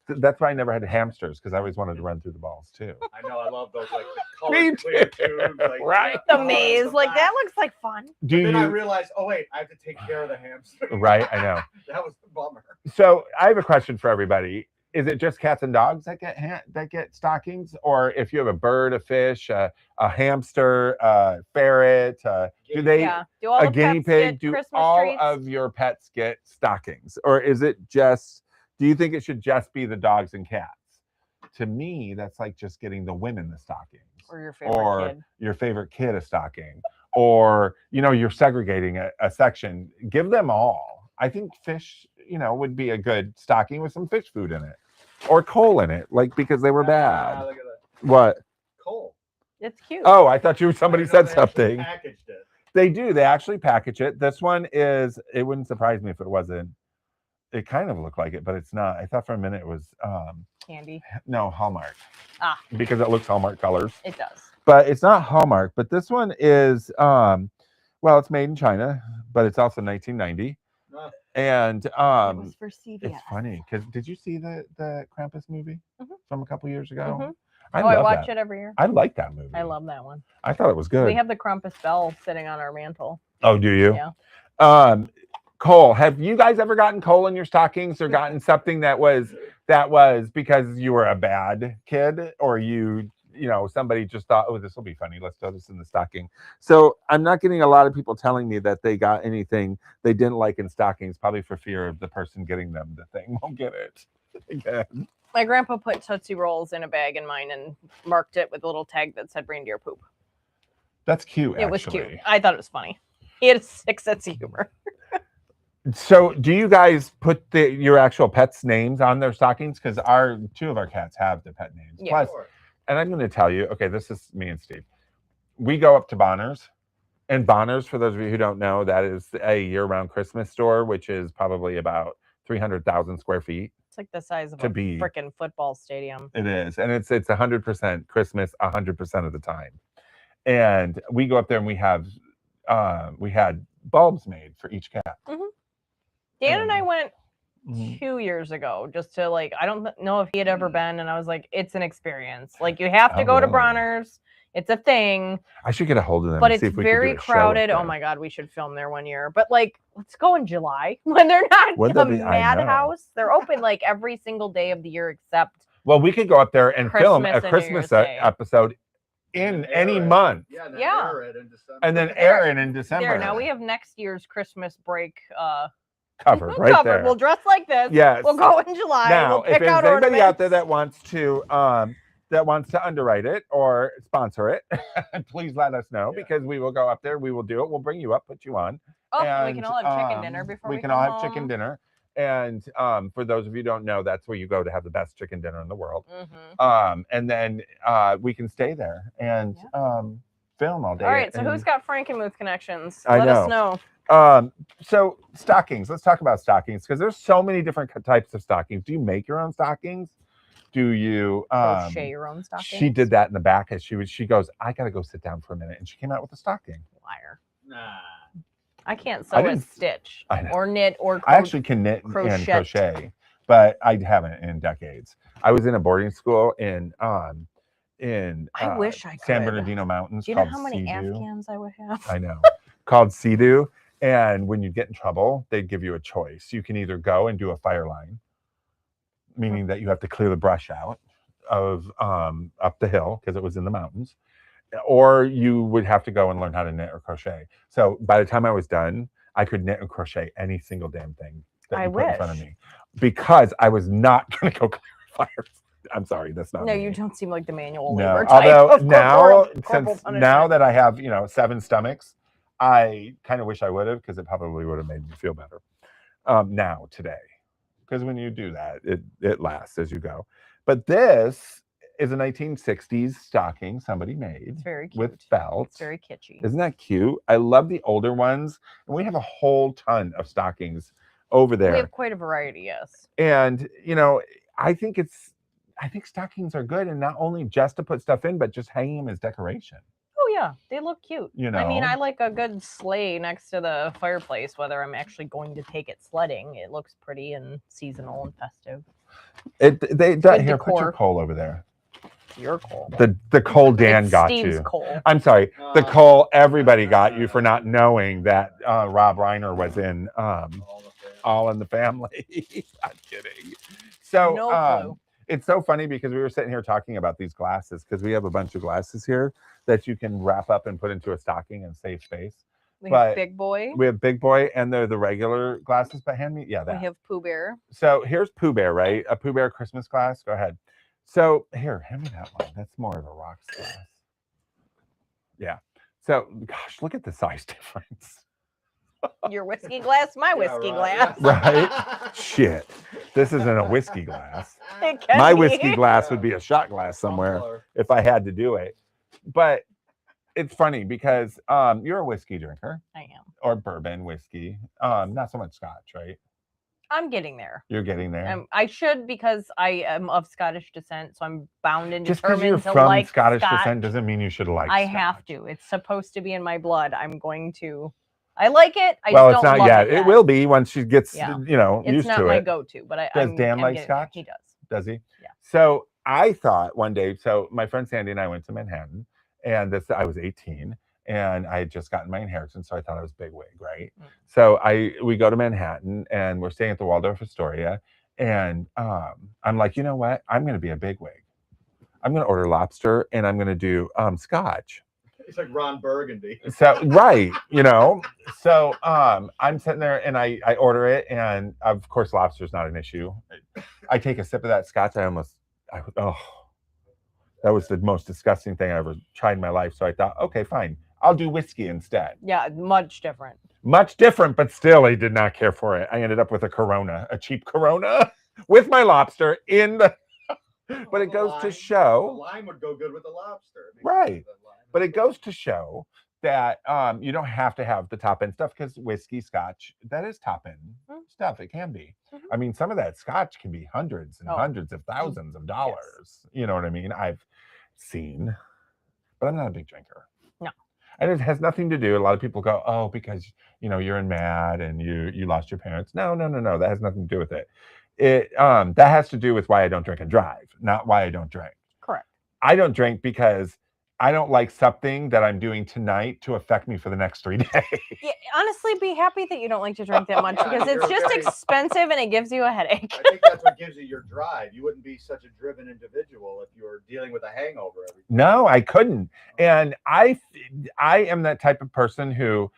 That's why I never had hamsters, because I always wanted to run through the balls too. I know, I love those, like the colored clear tubes, like, right? The maze, like that looks like fun. Then I realized, oh wait, I have to take care of the hamster. Right, I know. That was the bummer. So I have a question for everybody. Is it just cats and dogs that get stockings, or if you have a bird, a fish, a hamster, a ferret, do all a guinea pig, do Christmas all treats? Of your pets get stockings, or is it just? Do you think it should just be the dogs and cats? To me, that's like just getting the women the stockings, or your favorite kid a stocking, or you're segregating a section. Give them all. I think fish, would be a good stocking with some fish food in it, or coal in it, like because they were bad. Look at that. What? Coal. It's cute. Oh, I thought somebody said something. Packaged it. They do. They actually package it. This one is. It wouldn't surprise me if it wasn't. It kind of looked like it, but it's not. I thought for a minute it was candy. No, Hallmark. Because it looks Hallmark colors. It does. But it's not Hallmark. But this one is it's made in China, but it's also 1990. And it was for CVS. It's funny because did you see the Krampus movie from a couple years ago? I watch it every year. I like that movie. I love that one. I thought it was good. We have the Krampus bell sitting on our mantle. Oh, do you? Yeah. Coal. Have you guys ever gotten coal in your stockings, or gotten something that was because you were a bad kid, or somebody just thought, oh, this will be funny, let's throw this in the stocking? So I'm not getting a lot of people telling me that they got anything they didn't like in stockings, probably for fear of the person getting them the thing won't get it again. My grandpa put Tootsie Rolls in a bag in mine and marked it with a little tag that said reindeer poop. That's cute. It was cute. I thought it was funny. He had a sick sense of humor. So, do you guys put your actual pets' names on their stockings? Because two of our cats have the pet names. Yeah. Plus, and I'm going to tell you, okay, this is me and Steve. We go up to Bonner's. And Bonner's, for those of you who don't know, that is a year-round Christmas store, which is probably about 300,000 square feet. It's like the size of a freaking football stadium. It is. And it's 100% Christmas 100% of the time. And we go up there and we had bulbs made for each cat. Mm-hmm. Dan and I went 2 years ago just to I don't know if he had ever been, and I was like, it's an experience. Like, you have to go to Bronner's. It's a thing. I should get a hold of them. But and see it's if we very crowded. Oh my God, we should film there one year. But let's go in July when they're not a madhouse. They're open every single day of the year except. Well, we could go up there and film a Christmas Christmas episode in any month. Yeah. Air it in December. And then air it in December. There, now we have next year's Christmas break covered right there. We'll dress like this. Yes. We'll go in July. Now, we'll pick if there's out anybody ornaments. out there that wants to underwrite it or sponsor it, please let us know because we will go up there. We will do it. We'll bring you up, put you on. Oh, and we can all have chicken dinner before we can all have chicken dinner. And for those of you who don't know, that's where you go to have the best chicken dinner in the world. Mm-hmm. And then we can stay there and film all day. All right. So who's got Frankenmuth connections? Let us know. So stockings. Let's talk about stockings because there's so many different types of stockings. Do you make your own stockings? Do you crochet your own stockings? She did that in the back as she goes, I gotta go sit down for a minute. And she came out with a stocking. Liar. Nah. I can't sew and stitch or knit or I actually can knit and crochet, but I haven't in decades. I was in a boarding school in I wish I could. San Bernardino Mountains. Do you know how many Afghans I would have? I know. Called Sea-Doo. And when you get in trouble, they'd give you a choice. You can either go and do a fire line, meaning that you have to clear the brush out of up the hill because it was in the mountains, or you would have to go and learn how to knit or crochet. So by the time I was done, I could knit and crochet any single damn thing that you put in front of me because I was not going to go clear fires. I'm sorry, that's not. No, me. You don't seem like the manual no. labor type. Although now that I have 7 stomachs, I kind of wish I would have because it probably would have made me feel better. Now today. Because when you do that, it lasts as you go. But this is a 1960s stocking somebody made. It's very cute. With belts. It's very kitschy. Isn't that cute? I love the older ones. And we have a whole ton of stockings over there. We have quite a variety, yes. And, I think stockings are good. And not only just to put stuff in, but just hanging them as decoration. Oh, yeah. They look cute. I mean, I like a good sleigh next to the fireplace, whether I'm actually going to take it sledding. It looks pretty and seasonal and festive. Here, put your coal over there. Your coal. The coal Dan got Steve's you. Coal. I'm sorry. The coal everybody got you for not knowing that Rob Reiner was in All in the Family. I'm kidding. So no clue. It's so funny because we were sitting here talking about these glasses because we have a bunch of glasses here that you can wrap up and put into a stocking and save space. We have Big Boy. We have Big Boy, and they're the regular glasses. But hand me, that. We have Pooh Bear. So here's Pooh Bear, right? A Pooh Bear Christmas glass. Go ahead. So here, hand me that one. That's more of a rocks glass. Yeah. So, gosh, look at the size difference. Your whiskey glass, my whiskey glass. Right? Shit. This isn't a whiskey glass. My whiskey glass would be a shot glass somewhere if I had to do it. But it's funny because you're a whiskey drinker. I am. Or bourbon whiskey. Not so much scotch, right? I'm getting there. You're getting there. I should because I am of Scottish descent, so I'm bound and determined to like Just because you're from Scottish descent doesn't mean you should like I Scotch. have to. It's supposed to be in my blood. I'm going to. I like it. I well, just it's don't not love yet. It will be once she gets, Yeah. used to it. It's not my go-to, but Does Dan like Scotch? He does. Does he? Yeah. So I thought one day, so my friend Sandy and I went to Manhattan, and I was 18, and I had just gotten my inheritance, so I thought I was bigwig, right? Mm. So we go to Manhattan, and we're staying at the Waldorf Astoria, and I'm like, you know what? I'm going to be a bigwig. I'm going to order lobster, and I'm going to do Scotch. It's like Ron Burgundy. So right, So I'm sitting there and I order it, and of course lobster's not an issue. I take a sip of that scotch, that was the most disgusting thing I ever tried in my life. So I thought, okay, fine, I'll do whiskey instead. Yeah, much different. Much different, but still, I did not care for it. I ended up with a Corona, a cheap Corona, with my lobster in the. But it goes to show. The lime would go good with the lobster. Right. But it goes to show that you don't have to have the top end stuff, because whiskey, scotch, that is top end stuff. It can be. I mean, some of that scotch can be hundreds and hundreds of thousands of dollars. Yes. You know what I mean? I've seen, but I'm not a big drinker. No. And it has nothing to do. A lot of people go, oh, because you're in mad and you lost your parents. No. That has nothing to do with it. That has to do with why I don't drink and drive, not why I don't drink. Correct. I don't drink because I don't like something that I'm doing tonight to affect me for the next 3 days. Yeah, honestly, be happy that you don't like to drink that much, because it's just expensive and it gives you a headache. I think that's what gives you your drive. You wouldn't be such a driven individual if you were dealing with a hangover every day. No, I couldn't. And I am that type of person who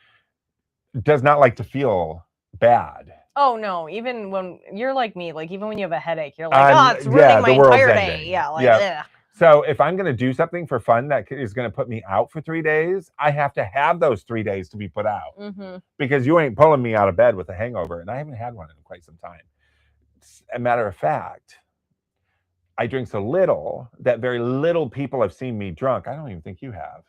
does not like to feel bad. Oh no, even when you're like me, like even when you have a headache, you're like, it's ruining my entire day. Yeah, like ugh. So if I'm going to do something for fun that is going to put me out for 3 days, I have to have those 3 days to be put out, because you ain't pulling me out of bed with a hangover. And I haven't had one in quite some time. As a matter of fact, I drink so little that very little people have seen me drunk. I don't even think you have.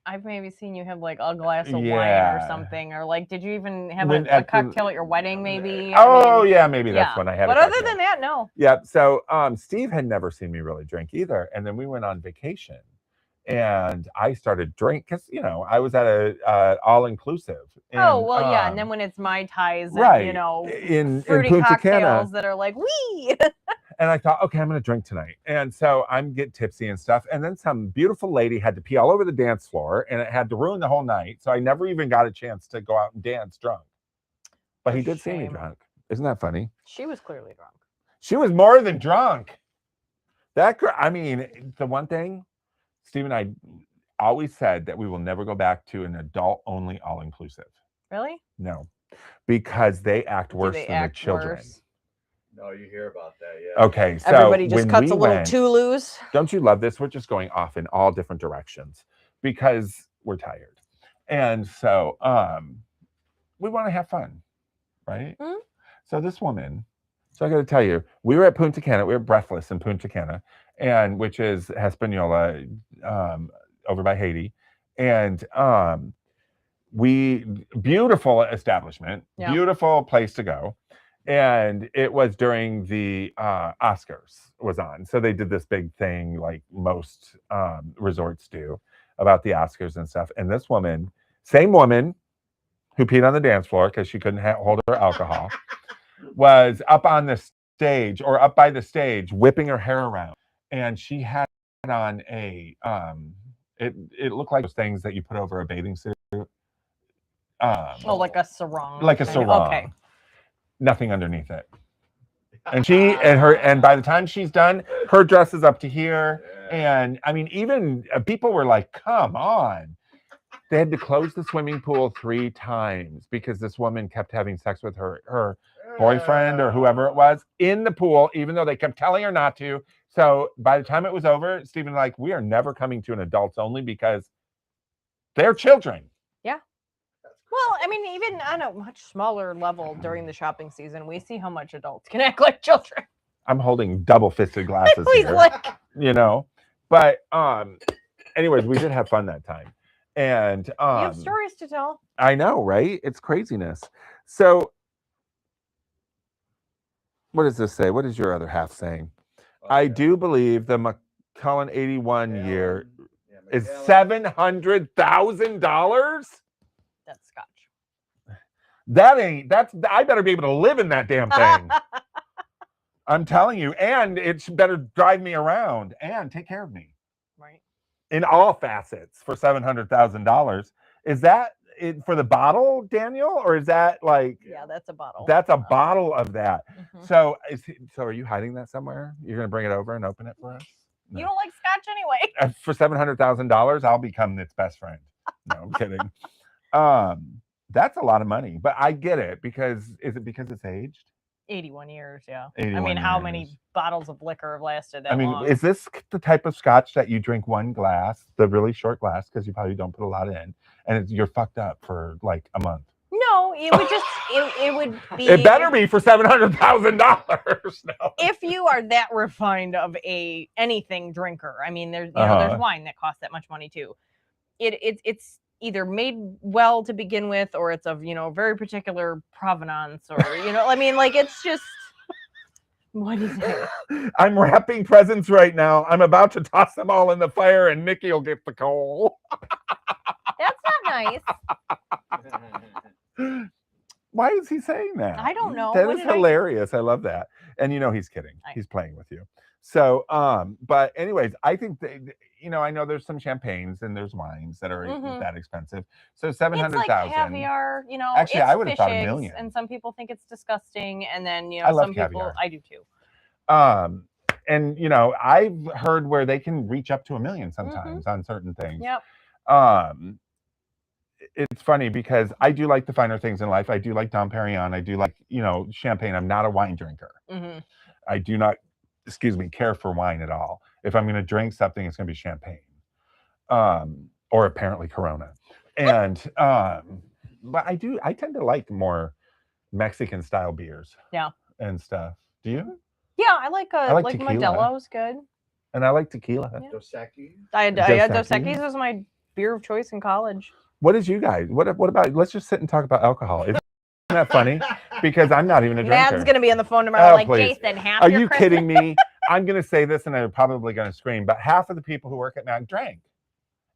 I've maybe seen you have like a glass of wine or something, or like, did you even have a cocktail at your wedding? Maybe. Maybe that's when I had. But other than that, no. Yeah. So Steve had never seen me really drink either, and then we went on vacation, and I started drink because I was at a all inclusive. And then when it's Mai Tais, right? In fruity Punta cocktails Cana, that are like wee. And I thought, okay, I'm going to drink tonight. And so I'm get tipsy and stuff. And then some beautiful lady had to pee all over the dance floor, and it had to ruin the whole night. So I never even got a chance to go out and dance drunk. But he did see me drunk. Isn't that funny? She was clearly drunk. She was more than drunk. The one thing, Steve and I always said that we will never go back to an adult-only all-inclusive. Really? No. Because they act worse than the children. Worse? No, you hear about that, yeah. Okay, so everybody just cuts a little too loose. Don't you love this? We're just going off in all different directions because we're tired. And so we want to have fun, right? Mm-hmm. So this woman, I got to tell you, we were at Punta Cana. We were breathless in Punta Cana, which is Hispaniola over by Haiti. And beautiful establishment, beautiful place to go. And it was during the Oscars was on. So they did this big thing like most resorts do about the Oscars and stuff. And this woman, same woman who peed on the dance floor because she couldn't hold her alcohol, was up on the stage or up by the stage whipping her hair around. And she had on a, it looked like those things that you put over a bathing suit. Like a sarong. Like a sarong. Okay. Nothing underneath it. And by the time she's done, her dress is up to here. And I mean, even people were like, come on. They had to close the swimming pool 3 times because this woman kept having sex with her boyfriend or whoever it was in the pool, even though they kept telling her not to. So by the time it was over, Stephen like, we are never coming to an adults only because they're children. Yeah. Well, I mean, even on a much smaller level during the shopping season, we see how much adults can act like children. I'm holding double-fisted glasses here, But anyways, we did have fun that time. And you have stories to tell. I know, right? It's craziness. So what does this say? What is your other half saying? Okay. I do believe the McCullen 81 year is $700,000. That's Scotch. I better be able to live in that damn thing. I'm telling you. And it better drive me around and take care of me. Right. In all facets for $700,000. Is that it for the bottle, Daniel? Or is that like... Yeah, that's a bottle. That's a bottle of that. Mm-hmm. So are you hiding that somewhere? You're going to bring it over and open it for us? No. You don't like Scotch anyway. For $700,000, I'll become its best friend. No, I'm kidding. That's a lot of money, but I get it because is it because it's aged? 81 years, yeah. 81 I mean, how years. many bottles of liquor have lasted that I mean, long? is this the type of scotch that you drink one glass, the really short glass, because you probably don't put a lot in, and you're fucked up for like a month? No, it would just it would be. It better be for $700,000. No. If you are that refined of anything drinker. I mean, there's there's wine that costs that much money too. It's either made well to begin with, or it's of very particular provenance, or I mean, like, it's just. What is it? I'm wrapping presents right now. I'm about to toss them all in the fire, and Nikki will get the coal. That's not nice. Why is he saying that? I don't know. That is hilarious. I love that. And he's kidding. He's playing with you. So, but anyways, I think I know there's some champagnes and there's wines that are that expensive. So 700,000. It's like caviar, Actually, it's I would have thought $1 eggs, million. and some people think it's disgusting, and then I love some caviar. people, I do too. And I've heard where they can reach up to $1 million sometimes on certain things. Yep. It's funny because I do like the finer things in life. I do like Dom Perignon. I do like champagne. I'm not a wine drinker. I do not, care for wine at all. If I'm going to drink something, it's going to be champagne, or apparently Corona. And but I tend to like more Mexican style beers. Yeah. And stuff. Do you? Yeah, I like tequila. Modelo's good. And I like tequila. Yeah. Dos Equis. Dos Equis was my beer of choice in college. What is you guys? What about? Let's just sit and talk about alcohol. Isn't that funny? Because I'm not even a drinker. Matt's gonna be on the phone tomorrow, please. Jason. Are you kidding me? I'm gonna say this, and I'm probably gonna scream. But half of the people who work at Mac drank.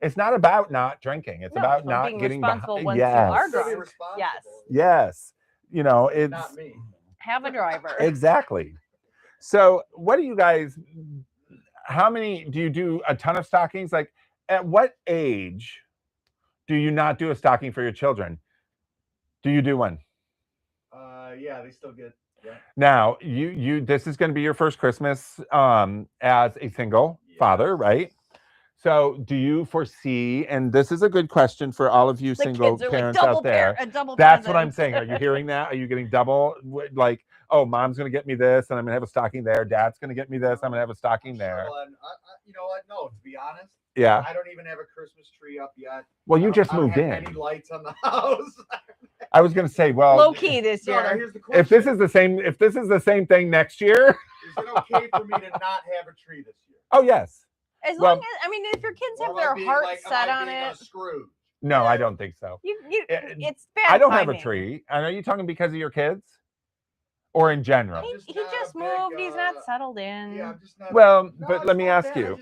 It's not about not drinking. It's about not being getting responsible behind. once Yes. you are drunk. Yes. Yes. It's not me. Have a driver. Exactly. So, what do you guys? How many do you do? A ton of stockings? Like, at what age do you not do a stocking for your children? Do you do one? Yeah, they still get. Yeah. Now, this is going to be your first Christmas as a single father, right? So, do you foresee? And this is a good question for all of you single parents out there. That's what I'm saying. Are you hearing that? Are you getting double? Like, oh, mom's going to get me this, and I'm going to have a stocking there. Dad's going to get me this. I'm going to have a stocking there. You know what? No, to be honest. Yeah. I don't even have a Christmas tree up yet. Well, you just moved in. Any lights on the house? I was going to say, well, low key this year. No, here's the question. If this is the same thing next year, is it okay for me to not have a tree this year? Oh yes. As long as if your kids have their heart set on it. No, I don't think so. It's bad. I don't have a tree. And are you talking because of your kids, or in general? He just moved. He's not settled in. Yeah, I'm just not. Well, but let me ask you.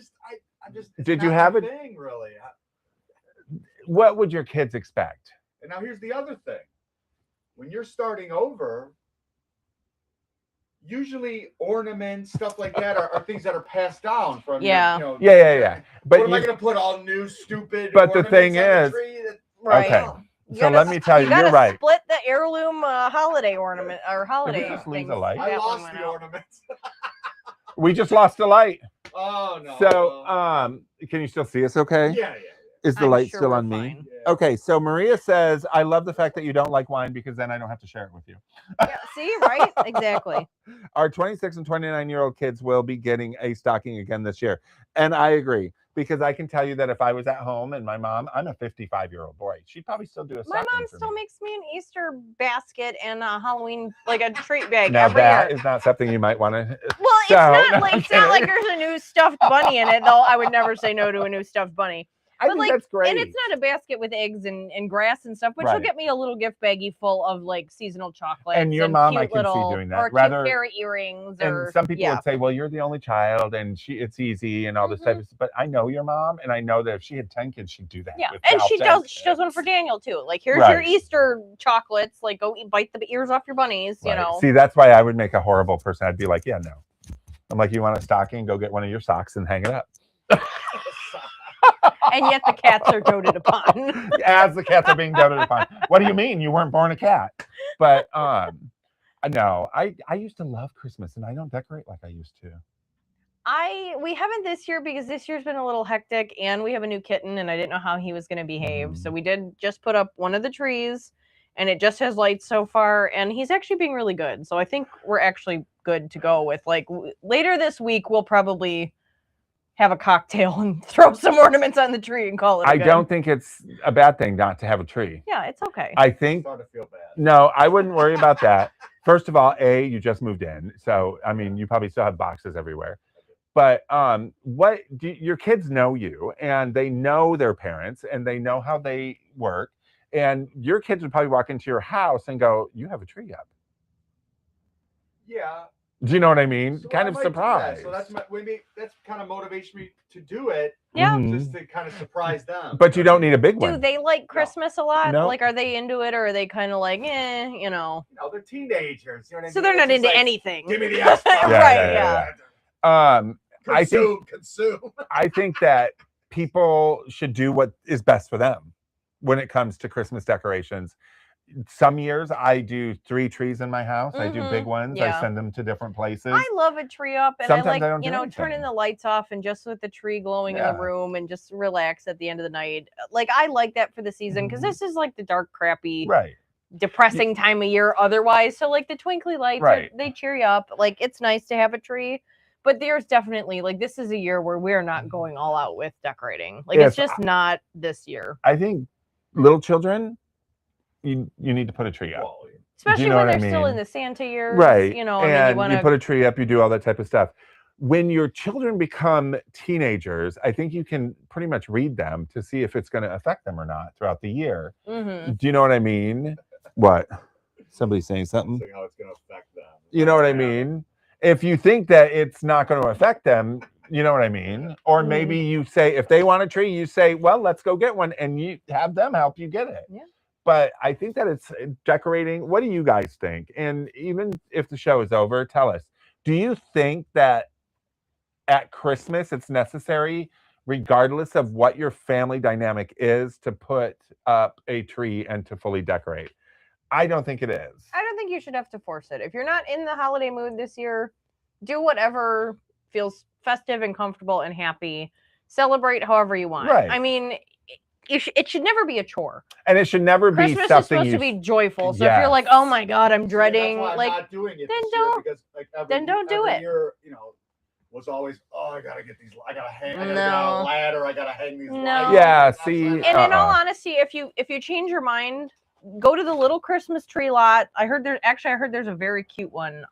Did you have it? Thing, really? What would your kids expect? And now here's the other thing. When you're starting over, usually ornaments, stuff like that are things that are passed down from yeah. But what am I going to put all new stupid? But the thing is, right. Okay. So let me tell you, you're right. Split the heirloom holiday ornament or holiday. Did we just lose a light? I lost the ornaments. We just lost a light. Oh no. So can you still see us okay? Yeah. Is the light still on me? Yeah. Okay, so Maria says, I love the fact that you don't like wine because then I don't have to share it with you. Yeah, see, right? Exactly. Our 26 and 29-year-old kids will be getting a stocking again this year. And I agree, because I can tell you that if I was at home and my mom, I'm a 55-year-old boy, she'd probably still do a stocking. My mom still makes me an Easter basket and a Halloween, like a treat bag now every that year. is not something you might want to. Well, it's not like there's a new stuffed bunny in it, though. I would never say no to a new stuffed bunny. I think that's great. And it's not a basket with eggs and grass and stuff, but she'll get me a little gift baggie full of like seasonal chocolates. And your mom, I can see doing that. Or cute carrot earrings. And some people would say, well, you're the only child and it's easy and all this type of stuff. But I know your mom, and I know that if she had 10 kids, she'd do that. Yeah, and she does one for Daniel too. Like, here's your Easter chocolates. Like, go bite the ears off your bunnies, you know. See, that's why I would make a horrible person. I'd be like, yeah, no. I'm like, you want a stocking? Go get one of your socks and hang it up. And yet the cats are doted upon. As the cats are being doted upon. What do you mean? You weren't born a cat. But no, I used to love Christmas, and I don't decorate like I used to. We haven't this year because this year's been a little hectic, and we have a new kitten, and I didn't know how he was going to behave. So we did just put up one of the trees, and it just has lights so far, and he's actually being really good. So I think we're actually good to go with, like, later this week we'll probably have a cocktail and throw some ornaments on the tree and call it I good. don't think it's a bad thing not to have a tree. Yeah, it's okay. I think Starting to feel bad. no, I wouldn't worry about that. First of all, you just moved in, so I mean, you probably still have boxes everywhere. But your kids know you, and they know their parents, and they know how they work, and your kids would probably walk into your house and go, "You have a tree up." Yeah. Do you know what I mean? So kind I of might do that. surprised. So that's kind of motivates me to do it. Yeah. Just to kind of surprise them. But you don't need a big one. Do they like Christmas a lot? No. Like, are they into it, or are they kind of like, you know? No, they're teenagers. You know what I mean? So they're not It's just into like, anything. Give me the Xbox. Yeah. I think Consume. I think that people should do what is best for them when it comes to Christmas decorations. Some years I do 3 trees in my house. I do big ones. Yeah. I send them to different places. I love a tree up, and Sometimes I like, I don't do turning anything. the lights off and just with the tree glowing in Yeah. the room and just relax at the end of the night. Like, I like that for the season, because this is like the dark, crappy, Right. depressing time of year otherwise. So like the twinkly lights, Right. they cheer you up. Like, it's nice to have a tree. But there's definitely, like, this is a year where we're not going all out with decorating. Like, it's just not this year. I think little children, you need to put a tree up. Well, Especially know when what I they're still in mean? the Santa years. Right. You know, and I mean, you want you to put a tree up, you do all that type of stuff. When your children become teenagers, I think you can pretty much read them to see if it's going to affect them or not throughout the year. Mm-hmm. Do you know what I mean? What? Somebody saying something? saying how it's going to affect them. You know what I mean? If you think that it's not going to affect them, you know what I mean? Or maybe you say, if they want a tree, you say, well, let's go get one, and you have them help you get it. Yeah. But I think that it's decorating. What do you guys think? And even if the show is over, tell us. Do you think that at Christmas it's necessary, regardless of what your family dynamic is, to put up a tree and to fully decorate? I don't think it is. I don't think you should have to force it. If you're not in the holiday mood this year, do whatever feels festive and comfortable and happy. Celebrate however you want. Right. I mean, it should never be a chore. And it should never be Christmas something is supposed to be joyful. So if you're like, oh my God, I'm dreading, that's why I'm like, not doing it then this year don't- because like then don't do every it. year, was always, I gotta get these, I gotta hang, I gotta get No. on a ladder, I gotta hang these No. lights. Yeah, That's see, not- And in all honesty, if you change your mind, go to the little Christmas tree lot. I heard there's a very cute one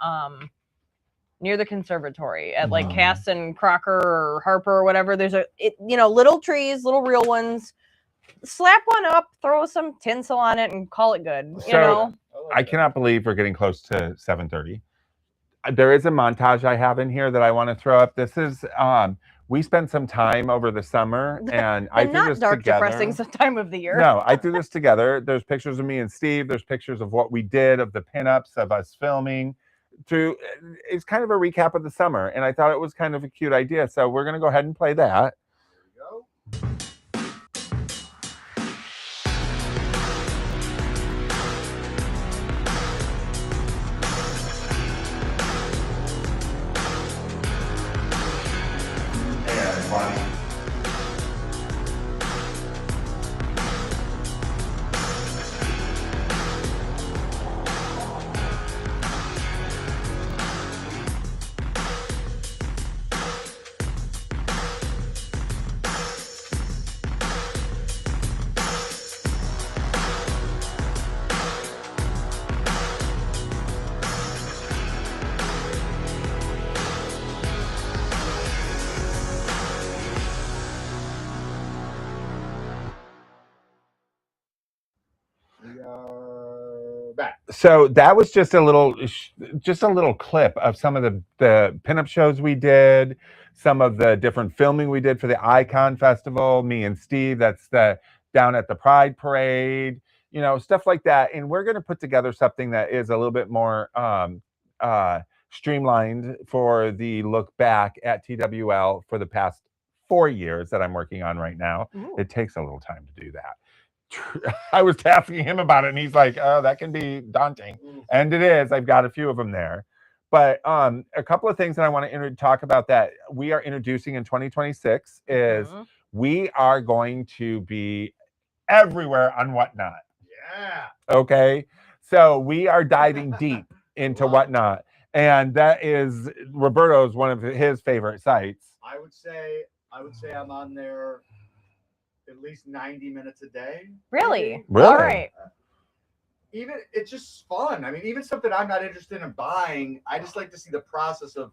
near the conservatory at like Cass and Crocker or Harper or whatever. There's little trees, little real ones. Slap one up, throw some tinsel on it, and call it good. You know? I cannot believe we're getting close to 7:30. There is a montage I have in here that I want to throw up. This is we spent some time over the summer, and I threw not this dark, together. depressing time of the year. No, I threw this together. There's pictures of me and Steve. There's pictures of what we did, of the pinups, of us filming. It's kind of a recap of the summer, and I thought it was kind of a cute idea. So we're gonna go ahead and play that. There we go. And Bonnie. We are back. So that was just a little clip of some of the pinup shows we did, some of the different filming we did for the Icon Festival. Me and Steve, that's down at the Pride Parade, stuff like that. And we're going to put together something that is a little bit more streamlined for the look back at TWL for the past 4 years that I'm working on right now. Ooh. It takes a little time to do that. I was asking him about it, and he's like, oh, that can be daunting. And it is. I've got a few of them there. But a couple of things that I want to talk about that we are introducing in 2026 is we are going to be everywhere on Whatnot. Yeah. Okay. So we are diving deep into Love it. Whatnot. And that is Roberto's one of his favorite sites. I would say I'm on there at least 90 minutes a day. Really? maybe. Really? All right. Even it's just fun. I mean, even something I'm not interested in buying, I just like to see the process of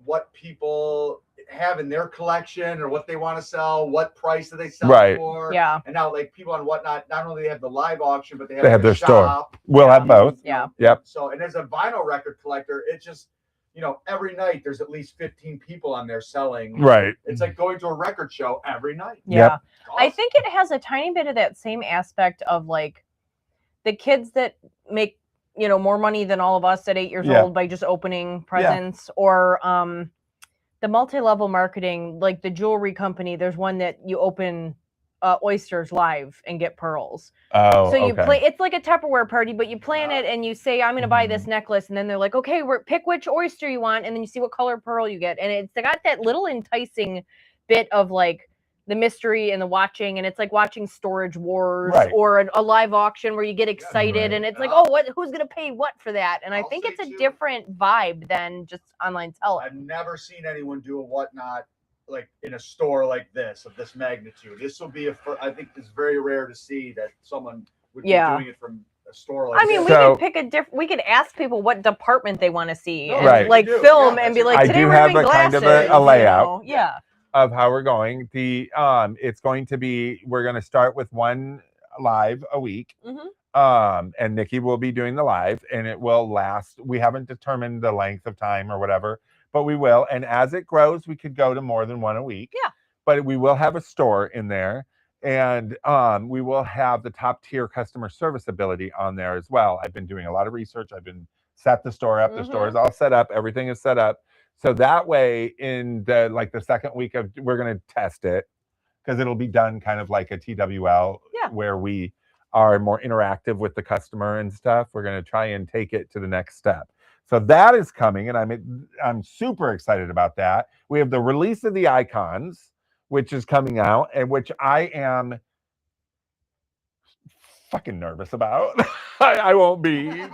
what people have in their collection or what they want to sell, what price do they sell Right. for. Yeah. And now like people on Whatnot, not only they have the live auction, but they have, They have like, a their store. shop. We'll have both. You know, Yeah. Yep. So, and as a vinyl record collector, it just, you know, every night there's at least 15 people on there selling. Right. It's like going to a record show every night. Yeah. Yep. It's awesome. I think it has a tiny bit of that same aspect of like the kids that make, you know, more money than all of us at 8 years Yeah. old by just opening presents, or the multi-level marketing, like the jewelry company. There's one that you open oysters live and get pearls. Oh, So you okay. play, it's like a Tupperware party, but you plan it and you say, I'm going to buy this necklace. And then they're like, okay, pick which oyster you want. And then you see what color pearl you get. And it's got that little enticing bit of like the mystery and the watching. And it's like watching Storage Wars Right. or a live auction where you get excited right. and it's like, Yeah. oh, who's going to pay what for that? And I I'll think say it's a too- different vibe than just online selling. I've never seen anyone do a Whatnot like in a store like this of this magnitude. This will be I think it's very rare to see that someone would Yeah. be doing it from a store like I mean, this. we So- could pick we could ask people what department they want to see, No, and Right. like you do. film Yeah, and be that's like, I today do we're have doing a kind of glasses, a layout. You know? Yeah. Of how we're going. It's going to be, we're going to start with one live a week. And Nikki will be doing the live, and it will last. We haven't determined the length of time or whatever, but we will. And as it grows, we could go to more than one a week. Yeah. But we will have a store in there, and we will have the top tier customer service ability on there as well. I've been doing a lot of research. I've been set the store up. The store is all set up. Everything is set up. So that way, in the second week of, we're going to test it because it'll be done kind of like a TWL, Yeah. where we are more interactive with the customer and stuff. We're going to try and take it to the next step. So that is coming, and I'm super excited about that. We have the release of the icons, which is coming out, and which I am fucking nervous about. I won't be.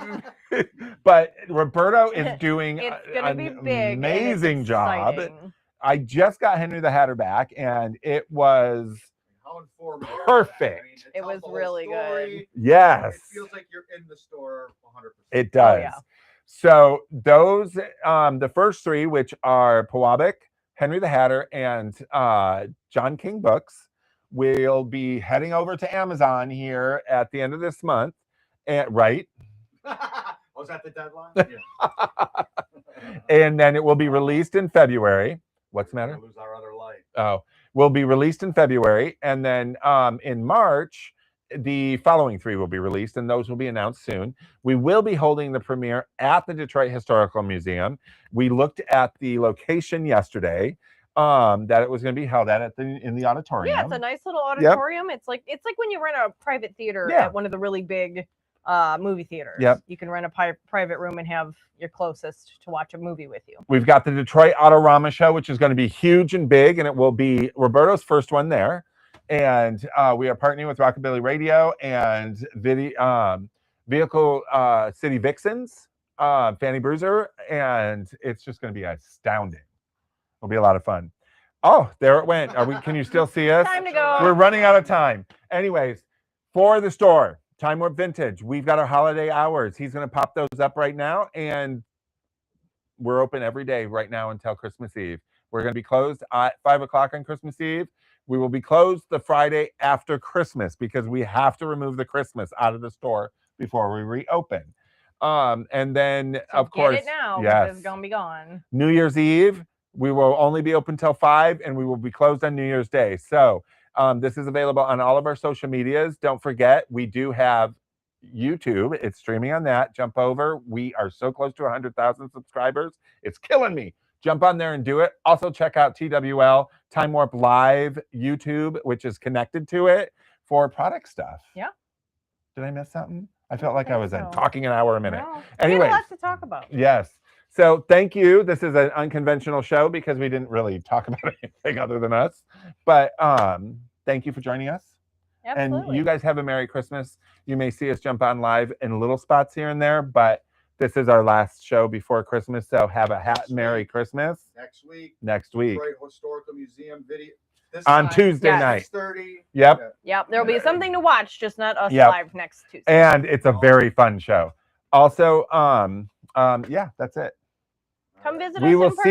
But Roberto is doing It's gonna be an big. amazing job. Exciting. I just got Henry the Hatter back, and it was How informative. perfect. I mean, It tells was the whole really good. story. Yes, It feels like you're in the store 100%. it does. yeah. So those, the first three, which are Pewabic, Henry the Hatter, and John King Books, will be heading over to Amazon here at the end of this month. And right. Was that the deadline? Yeah. And then it will be released in February. What's the We're matter? gonna lose our other light. Oh, will be released in February. And then in March, the following three will be released, and those will be announced soon. We will be holding the premiere at the Detroit Historical Museum. We looked at the location yesterday that it was going to be held in the auditorium. Yeah, it's a nice little auditorium. It's like when you rent a private theater at one of the really big movie theaters. Yep. You can rent a private room and have your closest to watch a movie with you. We've got the Detroit Autorama show, which is going to be huge and big, and it will be Roberto's first one there. And we are partnering with Rockabilly Radio and Vehicle City Vixens, Fanny Bruiser, and it's just going to be astounding. It'll be a lot of fun. Oh, there it went. Can you still see us? Time to go. We're running out of time. Anyways, for the store, Time Warp Vintage, we've got our holiday hours. He's going to pop those up right now, and we're open every day right now until Christmas Eve. We're going to be closed at 5 o'clock on Christmas Eve. We will be closed the Friday after Christmas because we have to remove the Christmas out of the store before we reopen. And then, So of course, get it now yes, because it's gonna be gone. New Year's Eve, we will only be open till 5, and we will be closed on New Year's Day. So this is available on all of our social medias. Don't forget, we do have YouTube. It's streaming on that. Jump over. We are so close to 100,000 subscribers. It's killing me. Jump on there and do it. Also, check out TWL Time Warp Live YouTube, which is connected to it for product stuff. Yeah. Did I miss something? I felt like I was so. talking an hour a minute. No, Anyways. we have a lot to talk about. Yes. So thank you. This is an unconventional show because we didn't really talk about anything other than us. But thank you for joining us. Absolutely. And you guys have a Merry Christmas. You may see us jump on live in little spots here and there, but this is our last show before Christmas. So have a Merry Christmas. Next week. Detroit Historical Museum video. On Tuesday night. 6:30. Yep. Yep. There'll be something to watch, just not us Yep. live next Tuesday. And it's a very fun show. Also, yeah, that's it. Come visit us We will in person. see